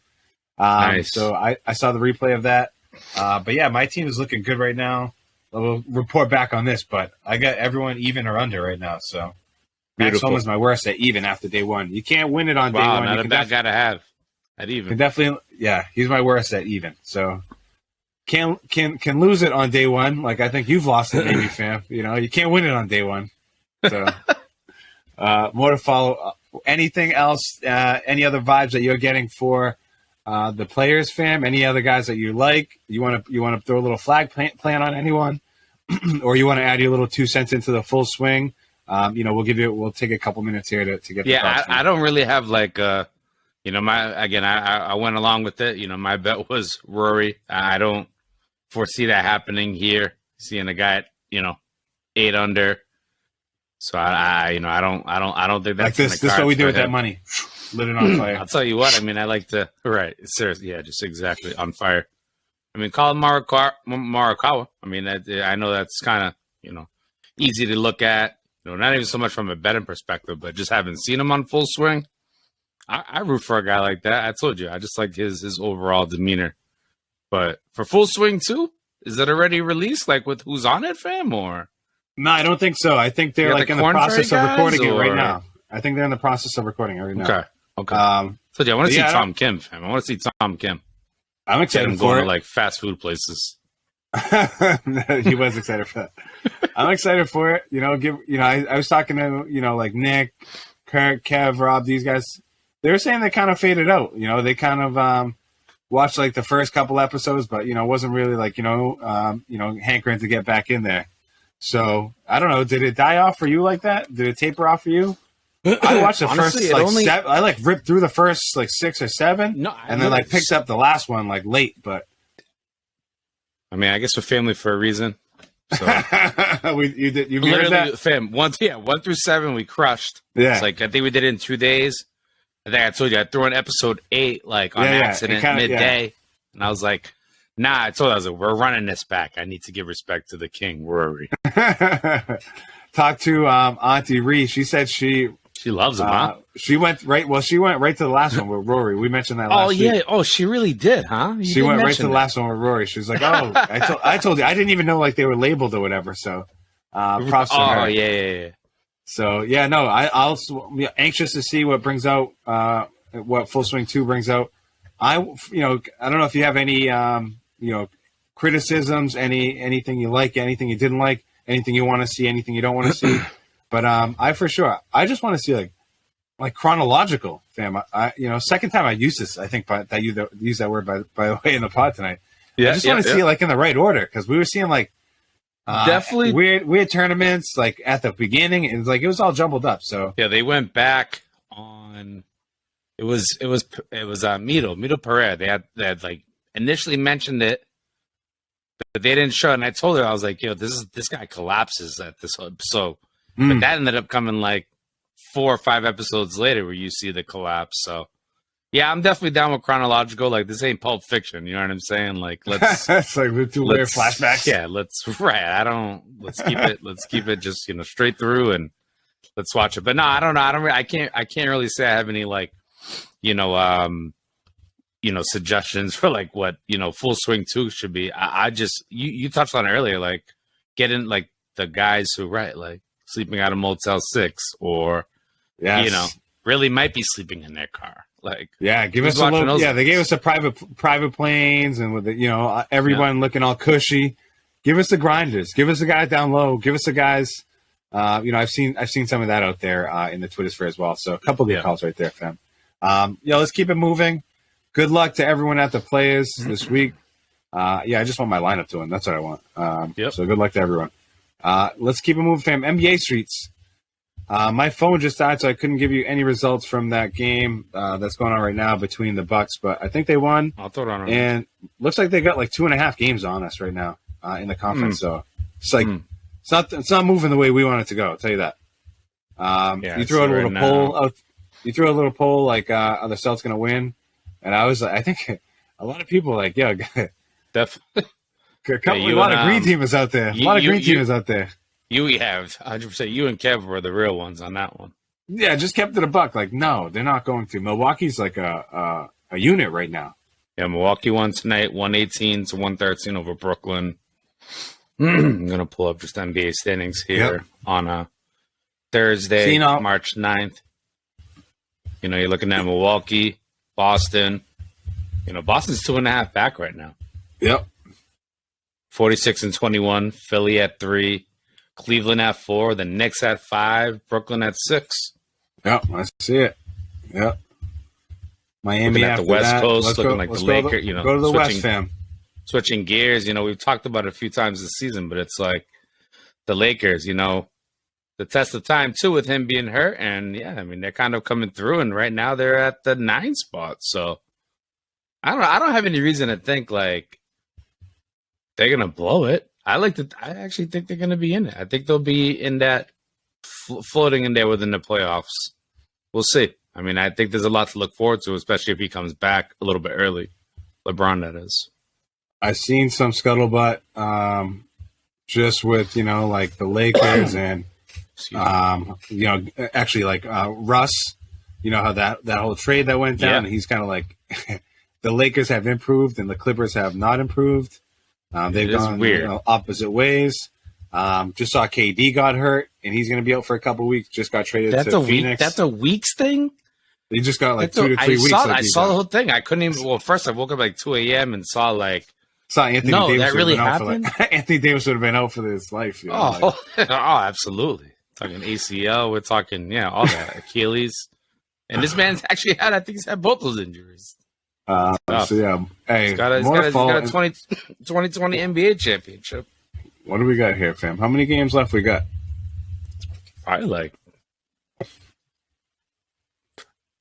Nice. So I saw the replay of that. But yeah, my team is looking good right now. We'll report back on this, but I got everyone even or under right now. So Max Homa is my worst at even after day one. You can't win it on day one. Not a bad guy to have at even. Definitely, yeah, he's my worst at even. So. Can lose it on day one. Like I think you've lost it, maybe, fam. You know, you can't win it on day one. So more to follow. Anything else? Any other vibes that you're getting for the players, fam? Any other guys that you like? You want to throw a little flag plan on anyone, or you want to add your little 2 cents into the full swing? You know, we'll take a couple minutes here to get. Yeah, I don't really have like. You know, I went along with it. You know, my bet was Rory. I don't foresee that happening here. Seeing a guy at 8 under. So I don't think that's like this. This is what we do with that money. Lit it on fire. I'll tell you what. I mean, I like to seriously. Yeah, just exactly on fire. I mean, Colin Morikawa. I mean, I know that's kind of easy to look at. Not even so much from a betting perspective, but just having seen him on full swing. I root for a guy like that. I told you, I just like his overall demeanor. But for Full Swing 2, is it already released? Like with who's on it, fam? Or No, I don't think so. I think they're like in the process of recording it right now. I think they're in the process of recording it right now. Okay. So yeah, I want to see Tom Kim, fam. I want to see Tom Kim. I'm excited for going it. To like fast food places. He was excited for that. I'm excited for it. I was talking to like Nick, Kirk, Kev, Rob. These guys, they were saying they kind of faded out. They kind of watched like the first couple episodes, but wasn't really like hankering to get back in there. So I don't know. Did it die off for you like that? Did it taper off for you? I watched the Honestly, first like seven. I like ripped through the first like 6 or 7, and then like picked up the last one like late. But I mean, I guess we're family for a reason. So you literally, that? fam, 1 through 7 we crushed. Yeah, it's like I think we did it in 2 days. I think I told you I threw in episode 8 like on accident midday, and I was like, "Nah." I told you, I was like, "We're running this back. I need to give respect to the king." Rory. Talk to Auntie Ree. She said she loves him, huh? She went right. Well, she went right to the last one with Rory. We mentioned that last week. Yeah. Oh, she really did, huh? She went right to the last one with Rory. She was like, "Oh, I told you. I didn't even know like they were labeled or whatever." So, props to her. Oh, yeah. So yeah, no, I'll anxious to see what brings out what Full Swing 2 brings out. I don't know if you have any criticisms, anything you like, anything you didn't like, anything you want to see, anything you don't want to see. But I just want to see like chronological, fam. Second time I used this, I think, that you used that word by the way in the pod tonight. Yeah, I just want to see it like in the right order, because we were seeing like definitely weird tournaments like at the beginning. It was all jumbled up. So yeah, they went back on. It was Mito Pereira. They had like initially mentioned it, but they didn't show it. And I told her, I was like, "Yo, this guy collapses at this episode." But that ended up coming like 4 or 5 episodes later where you see the collapse. So yeah, I'm definitely down with chronological. Like, this ain't Pulp Fiction, you know what I'm saying? Like, let's it's like with 2 weird flashbacks. Yeah, let's keep it just straight through and let's watch it. But no, I don't know. I can't really say I have any like suggestions for like what Full Swing 2 should be. I just you touched on it earlier, like getting like the guys who like sleeping out of Motel 6 or really might be sleeping in their car. Like, yeah, give us a little. Yeah, they gave us a private planes and with everyone looking all cushy. Give us the grinders. Give us the guy down low. Give us the guys. I've seen some of that out there in the Twitter sphere as well. So a couple of good calls right there, fam. Let's keep it moving. Good luck to everyone at the players this week. I just want my lineup to win. That's what I want. So good luck to everyone. Let's keep it moving, fam. NBA streets. My phone just died, so I couldn't give you any results from that game that's going on right now between the Bucks. But I think they won. I'll throw it on. And looks like they got like 2.5 games on us right now in the conference. So it's like it's not moving the way we want it to go. I'll tell you that. You threw out a little poll. You threw a little poll like, are the Celtics going to win? And I was like, I think a lot of people like, definitely. A lot of green teamers out there. Out there. You have 100%. You and Kev were the real ones on that one. Yeah, just kept it a buck. Like, no, they're not going to. Milwaukee's like a unit right now. Yeah, Milwaukee won tonight, 118-113 over Brooklyn. I'm gonna pull up just NBA standings here on a Thursday, March 9th. You're looking at Milwaukee, Boston. Boston's 2.5 back right now. Yep. 46-21. Philly at 3. Cleveland at 4. The Knicks at 5. Brooklyn at 6. Yep, I see it. Yep. Miami at the West Coast, looking like the Lakers. Go to the West, fam. Switching gears, we've talked about it a few times this season, but it's like the Lakers, the test of time too with him being hurt, and they're kind of coming through, and right now they're at the 9 spot. So I don't have any reason to think like they're gonna blow it. I actually think they're gonna be in it. I think they'll be in that floating in there within the playoffs. We'll see. I think there's a lot to look forward to, especially if he comes back a little bit early. LeBron, that is. I've seen some scuttlebutt just with, like the Lakers and, actually like Russ You know how that whole trade that went down. Yeah. And he's kind of like, the Lakers have improved and the Clippers have not improved. They've gone weird. Opposite ways. Just saw KD got hurt and he's going to be out for a couple weeks. Just got traded to Phoenix. That's a weeks thing. He just got like 2 to 3 weeks. I saw the whole thing. I couldn't even. Well, first I woke up like 2 a.m. and saw like. Saw Anthony Davis. That really happened. Anthony Davis would have been out for his life. You know, oh, absolutely. Talking ACL. We're talking all that Achilles. And this man's actually I think he's had both those injuries. So yeah, hey, he's got a 2020 NBA championship. What do we got here, fam? How many games left we got? Probably like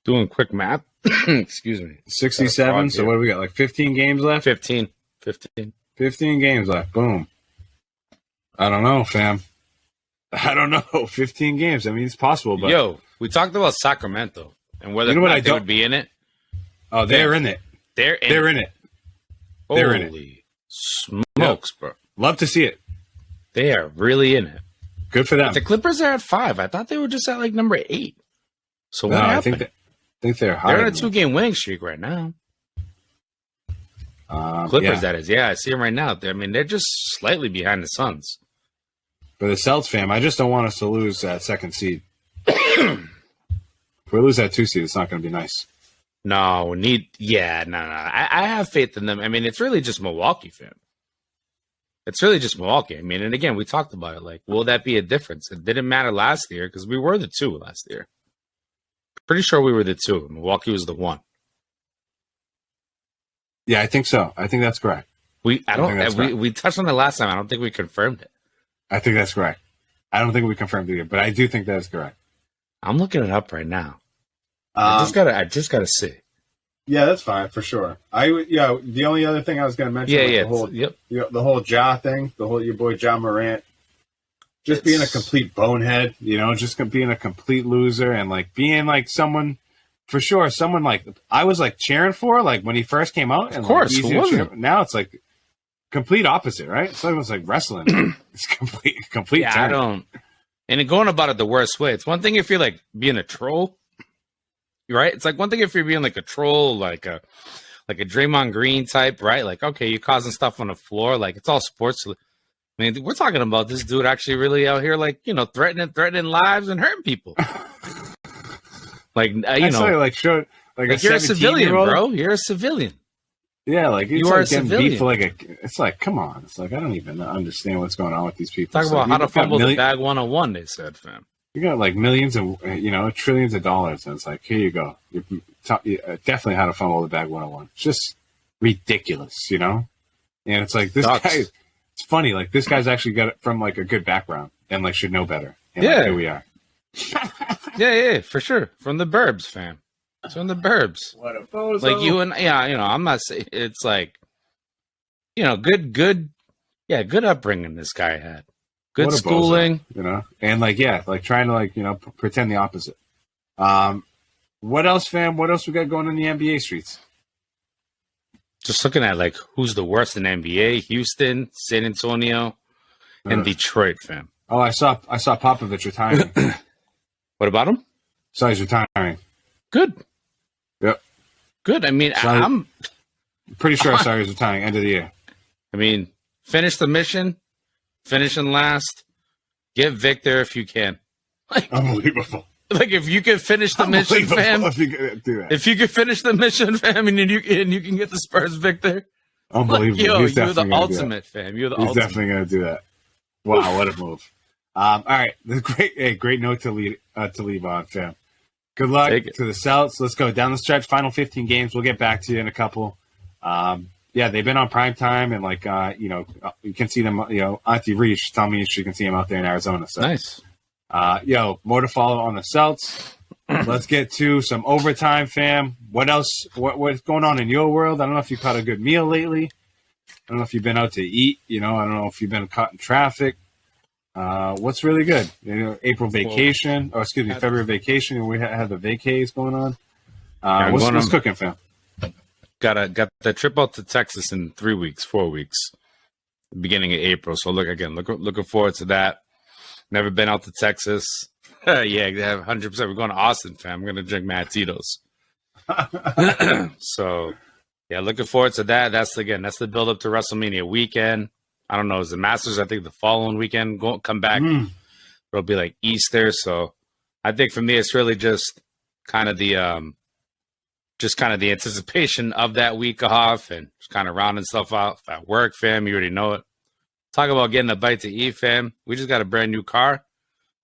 doing quick math. Excuse me. 67. So what do we got? Like 15 games left? 15 games left. Boom. I don't know, fam. I don't know. 15 games. I mean, it's possible, but we talked about Sacramento and whether they would be in it. Oh, they're in it. They're in it. They're in it. Holy smokes, bro. Love to see it. They are really in it. Good for them. But the Clippers are at 5. I thought they were just at like number 8. So what happened? I think they're higher. They're on a 2-game winning streak right now. Clippers, that is. Yeah, I see them right now. They're just slightly behind the Suns. For the Celtics, fam, I just don't want us to lose that second seed. If we lose that 2 seed, it's not going to be nice. No, no. I have faith in them. I mean, it's really just Milwaukee, fam. It's really just Milwaukee. I mean, and again, we talked about it. Like, will that be a difference? It didn't matter last year because we were the 2 last year. Pretty sure we were the 2. Milwaukee was the 1. Yeah, I think so. I think that's correct. We touched on it last time. I don't think we confirmed it. I think that's correct. I don't think we confirmed it yet, but I do think that is correct. I'm looking it up right now. I just gotta see. Yeah, that's fine for sure. The only other thing I was going to mention, the whole Ja thing, your boy Ja Morant, being a complete bonehead, just being a complete loser and like being like someone like I was like cheering for like when he first came out. And, of course, like, now it's like complete opposite, right? So it was like wrestling. It's complete. Yeah, turn. And going about it the worst way. It's one thing if you're like being a troll. Right? It's like one thing if you're being like a troll, like a Draymond Green type, right? Like, okay, you're causing stuff on the floor. Like, it's all sports. I mean, we're talking about this dude actually really out here, like, threatening lives and hurting people. Like, you're a civilian, bro. You're a civilian. Yeah, like you are a civilian. Beat for it's like, come on. It's like I don't even understand what's going on with these people. Talk about how to fumble the bag 101. They said, fam. You got like millions of, trillions of dollars. And it's like, here you go. Definitely how to fumble the bag 101. It's just ridiculous, And it's like, this guy, it's funny. Like, this guy's actually got it from like a good background and like should know better. And like, here we are. yeah, for sure. From the burbs, fam. It's from the burbs. What a bozo. Like you and, I'm not saying it's like, good upbringing this guy had. Good schooling, and trying to pretend the opposite. What else, fam? What else we got going on the NBA streets? Just looking at like who's the worst in NBA: Houston, San Antonio, and Detroit, fam. Oh, I saw Popovich retiring. What about him? So he's retiring. Good. Yep. Good. I mean, I'm pretty sure I saw he was retiring end of the year. I mean, finish the mission. Finishing last, get Victor if you can. Like, unbelievable. Like if you can finish the mission, fam. If you can finish the mission, fam, and you can get the Spurs Victor. Unbelievable. Like, you're the ultimate, fam. You're the ultimate. He's definitely gonna do that. Wow, what a move. All right, great note to leave on, fam. Good luck to the Celtics. Let's go down the stretch. Final 15 games. We'll get back to you in a couple. They've been on prime time, and you can see them. Auntie Reach telling me she can see them out there in Arizona. So nice. More to follow on the Celtics. Let's get to some overtime, fam. What else? What's going on in your world? I don't know if you caught a good meal lately. I don't know if you've been out to eat. I don't know if you've been caught in traffic. What's really good? April vacation, February vacation. We had the vacays going on. What's cooking, fam? Got the trip out to Texas in 4 weeks, beginning of April. So looking forward to that. Never been out to Texas. Yeah, 100%. We're going to Austin, fam. We're going to drink Mad Tito's. So, yeah, looking forward to that. That's the build up to WrestleMania weekend. I don't know. Is the Masters? I think the following weekend come back. It'll be like Easter. So, I think for me, it's really just kind of the anticipation of that week off and just kind of rounding stuff out at work, fam. You already know it. Talk about getting a bite to eat, fam. We just got a brand new car,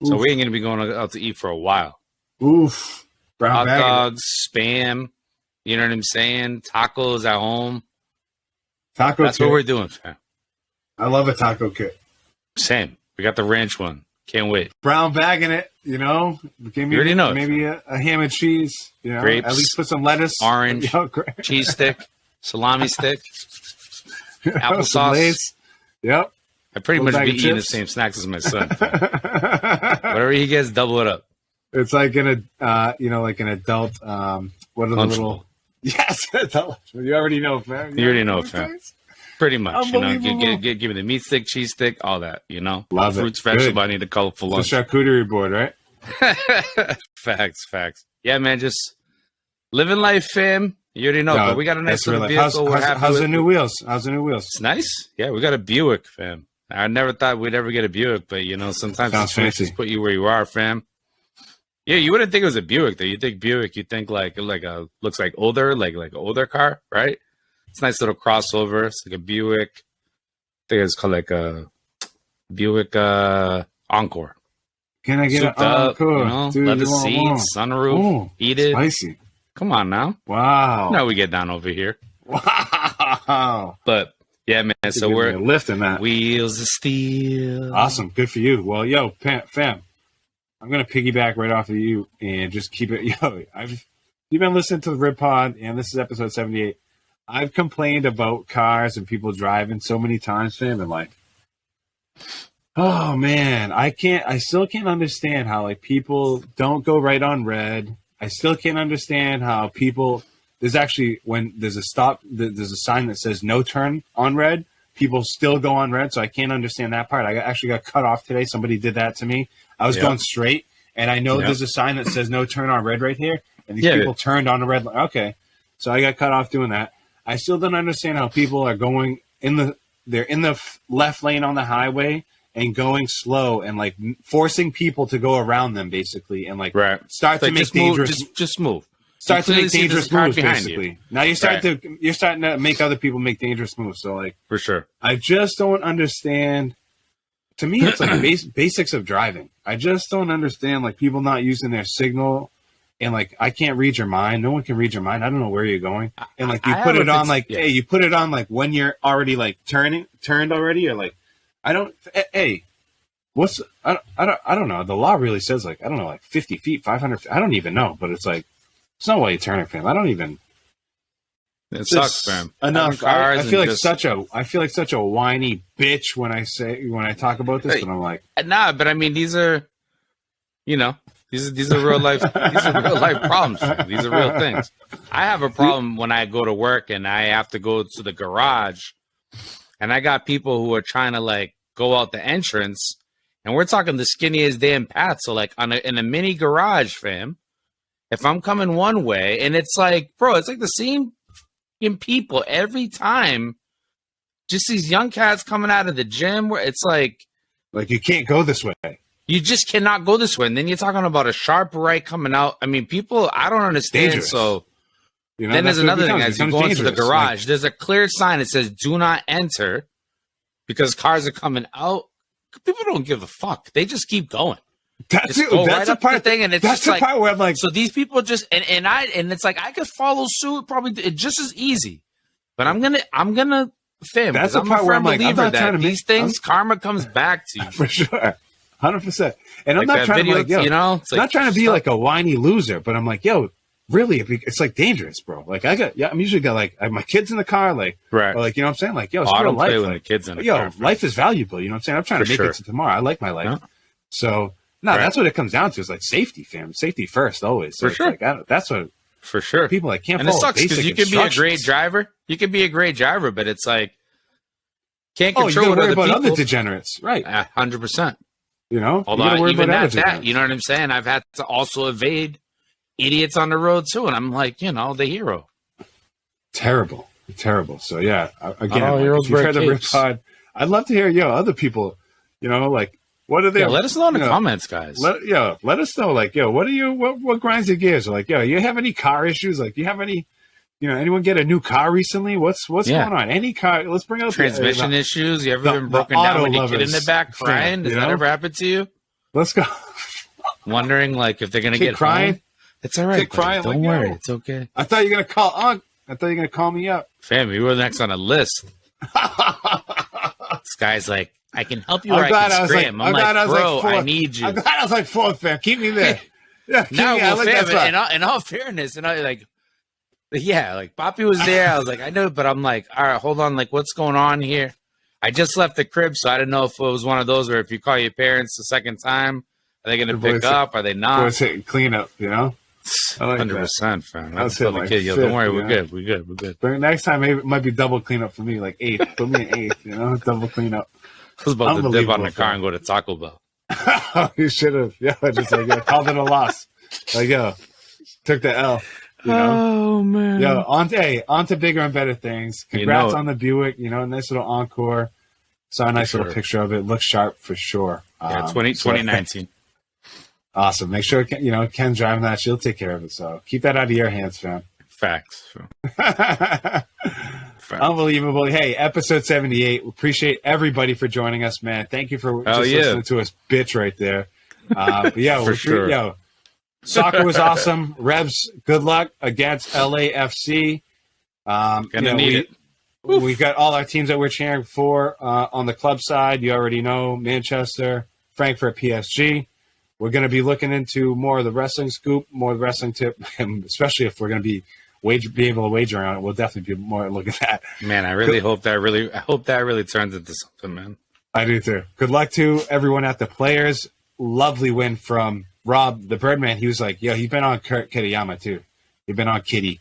so we ain't gonna be going out to eat for a while. Oof. Hot dogs, spam. You know what I'm saying? Tacos at home. Taco. That's what we're doing, fam. I love a taco kit. Same. We got the ranch one. Can't wait. Brown bagging it, you know. You already know. Maybe a ham and cheese. You know, grapes, at least put some lettuce, orange, cheese stick, salami stick, applesauce. Yep. I pretty much be eating the same snacks as my son. Whatever he gets, double it up. It's like an adult. What are the little? Yes, adult. You already know, fam. You already know, fam. Pretty much, you know. Give me the meat stick, cheese stick, all that. You know, love fruits, vegetables. I need a colorful lunch. The charcuterie board, right? Facts. Yeah, man. Just living life, fam. You already know, but we got a nice little vehicle. How's the new wheels? It's nice. Yeah, we got a Buick, fam. I never thought we'd ever get a Buick, but you know, sometimes situations put you where you are, fam. Yeah, you wouldn't think it was a Buick though. You think Buick, you think like a looks like older, like an older car, right? It's a nice little crossover. It's like a Buick. I think it's called like a Buick Encore. Can I get an Encore? You know, dude, leather seats, sunroof, heated. Spicy. Come on now. Wow. Now we get down over here. Wow. But yeah, man. So we're lifting that. Wheels of steel. Awesome. Good for you. Well, yo, fam, I'm gonna piggyback right off of you and just keep it. Yo, you've been listening to the Rib Pod, and this is episode 78. I've complained about cars and people driving so many times, fam, and like, oh man, I still can't understand how like people don't go right on red. I still can't understand how people. There's actually when there's a stop, there's a sign that says no turn on red. People still go on red, so I can't understand that part. I actually got cut off today. Somebody did that to me. I was going straight, and I know there's a sign that says no turn on red right here, and these people turned on the red. Okay, so I got cut off doing that. I still don't understand how people are going they're in the left lane on the highway and going slow and like forcing people to go around them basically and like start to make dangerous. Just move. Start to make dangerous moves, basically. Now you're starting to make other people make dangerous moves. So, like, for sure, I just don't understand. To me, it's like basics of driving. I just don't understand like people not using their signal, and like I can't read your mind. No one can read your mind. I don't know where you're going, and like you put it on like, hey, you put it on like when you're already like turned already, or like I don't. Hey, what's I don't know. The law really says like I don't know, like 50 feet, 500. I don't even know, but it's like. It's not why you turn it, fam. I don't even. It sucks, fam. Enough. I feel like such a whiny bitch when I talk about this, but I'm like, nah. But I mean, these are real life. These are real life problems. Fam. These are real things. I have a problem when I go to work and I have to go to the garage, and I got people who are trying to like go out the entrance, and we're talking the skinniest damn path. So like in a mini garage, fam. If I'm coming one way and it's like, bro, it's like the same people every time. Just these young cats coming out of the gym where it's like you can't go this way. You just cannot go this way. And then you're talking about a sharp right coming out. I mean, people, I don't understand. Dangerous. So then there's another thing. As you go into the garage, there's a clear sign that says do not enter because cars are coming out. People don't give a fuck. They just keep going. That's a part thing, and it's that's just the like, part where I'm like, so these people just and it's like I could follow suit probably just as easy, but I'm gonna fam. That's the part where I'm like, I'm not trying to these things karma comes back to you for sure, 100%. And I'm not trying to like, yo, you know, I'm not trying to be like a whiny loser, but I'm like, yo, really, it's like dangerous, bro. Like I'm usually got like I have my kids in the car, like or like you know what I'm saying, like yo, it's real life. Like, the kids in the car, life is valuable. You know what I'm saying? I'm trying to make it to tomorrow. I like my life, so. No, that's what it comes down to is like safety, fam. Safety first, always. So for sure. Like, that's what. For sure. People like can't. And follow it sucks because you can be a great driver. You can be a great driver, but it's like can't control what other about people. Other degenerates, right? 100%. You know, Although even that, you know what I'm saying? I've had to also evade idiots on the road too, and I'm like, you know, the hero. Terrible. So yeah, again, if you've heard the Rip Pod, I'd love to hear other people, you know, like what are they? Let us know in the comments, guys. Let us know, like, what grinds your gears? Like, you have any car issues? Like, do you have any, anyone get a new car recently? What's going on? Any car? Let's bring up transmission issues. You ever been broken down with your kid in the back crying? Does that ever happen to you? Let's go. Wondering like if they're gonna get crying. Home? It's all right. Crying. Don't worry. It's okay. I thought you were gonna call Unc. I thought you were going to call me up. Fam, you were next on a list. This guy's like, I can help you I'm I need you. I'm glad I was like fourth, fam. Keep me there. Fam, in all fairness, and I like Poppy was there. I was like, I know, but I'm like, all right, hold on. Like, what's going on here? I just left the crib, so I didn't know if it was one of those where if you call your parents the second time, are they going to pick up? Are they not? Boys hitting cleanup, 100%, fam. That's the kid. Don't worry, we're good. But next time, maybe it might be double cleanup for me, like eighth. Put me in eighth, double cleanup. I was about to dip on the car and go to Taco Bell. You should have. Yeah, just called it a loss. Like, took the L. Oh, man. On to bigger and better things. Congrats on the Buick, nice little encore. Saw a nice little picture of it. Looks sharp for sure. 2019. Awesome. Make sure, Ken's driving that. She'll take care of it. So keep that out of your hands, fam. Facts. Unbelievable. Hey, episode 78. Appreciate everybody for joining us, man. Thank you for listening to us bitch right there. For sure. Soccer was awesome. Revs, good luck against LAFC. Gonna need it. We've got all our teams that we're cheering for on the club side. You already know Manchester, Frankfurt, PSG. We're going to be looking into more of the wrestling scoop, more of the wrestling tip, and especially if we're going to be able to wager on it. We'll definitely be more looking at that. Man, I really hope that really turns into something, man. I do too. Good luck to everyone at the Players. Lovely win from Rob, the Birdman. He was like, he's been on Kurt Kitayama too. He's been on Kitty.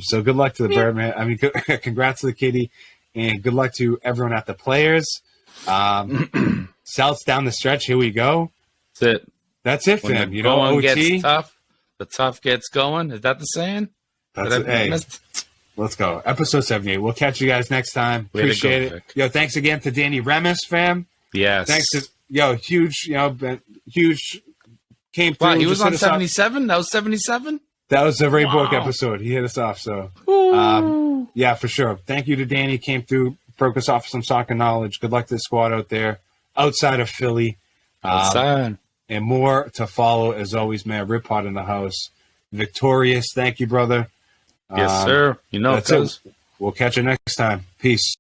So good luck to the Birdman. I mean, congrats to the Kitty, and good luck to everyone at the Players. South's down the stretch. Here we go. That's it, fam. OT gets tough. The tough gets going. Is that the saying? That's it. Hey, let's go. Episode 78. We'll catch you guys next time. Appreciate it. Vic. Thanks again to Danny Remis, fam. Yes. Thanks to huge. Huge. Came through. Wow, he was on 77. That was 77. That was the Ray Bork episode. He hit us off. So, for sure. Thank you to Danny. Came through, broke us off some soccer knowledge. Good luck to the squad out there, outside of Philly. And more to follow, as always, man. Rip Pod in the house. Victorious. Thank you, brother. Yes, sir. That's it. We'll catch you next time. Peace.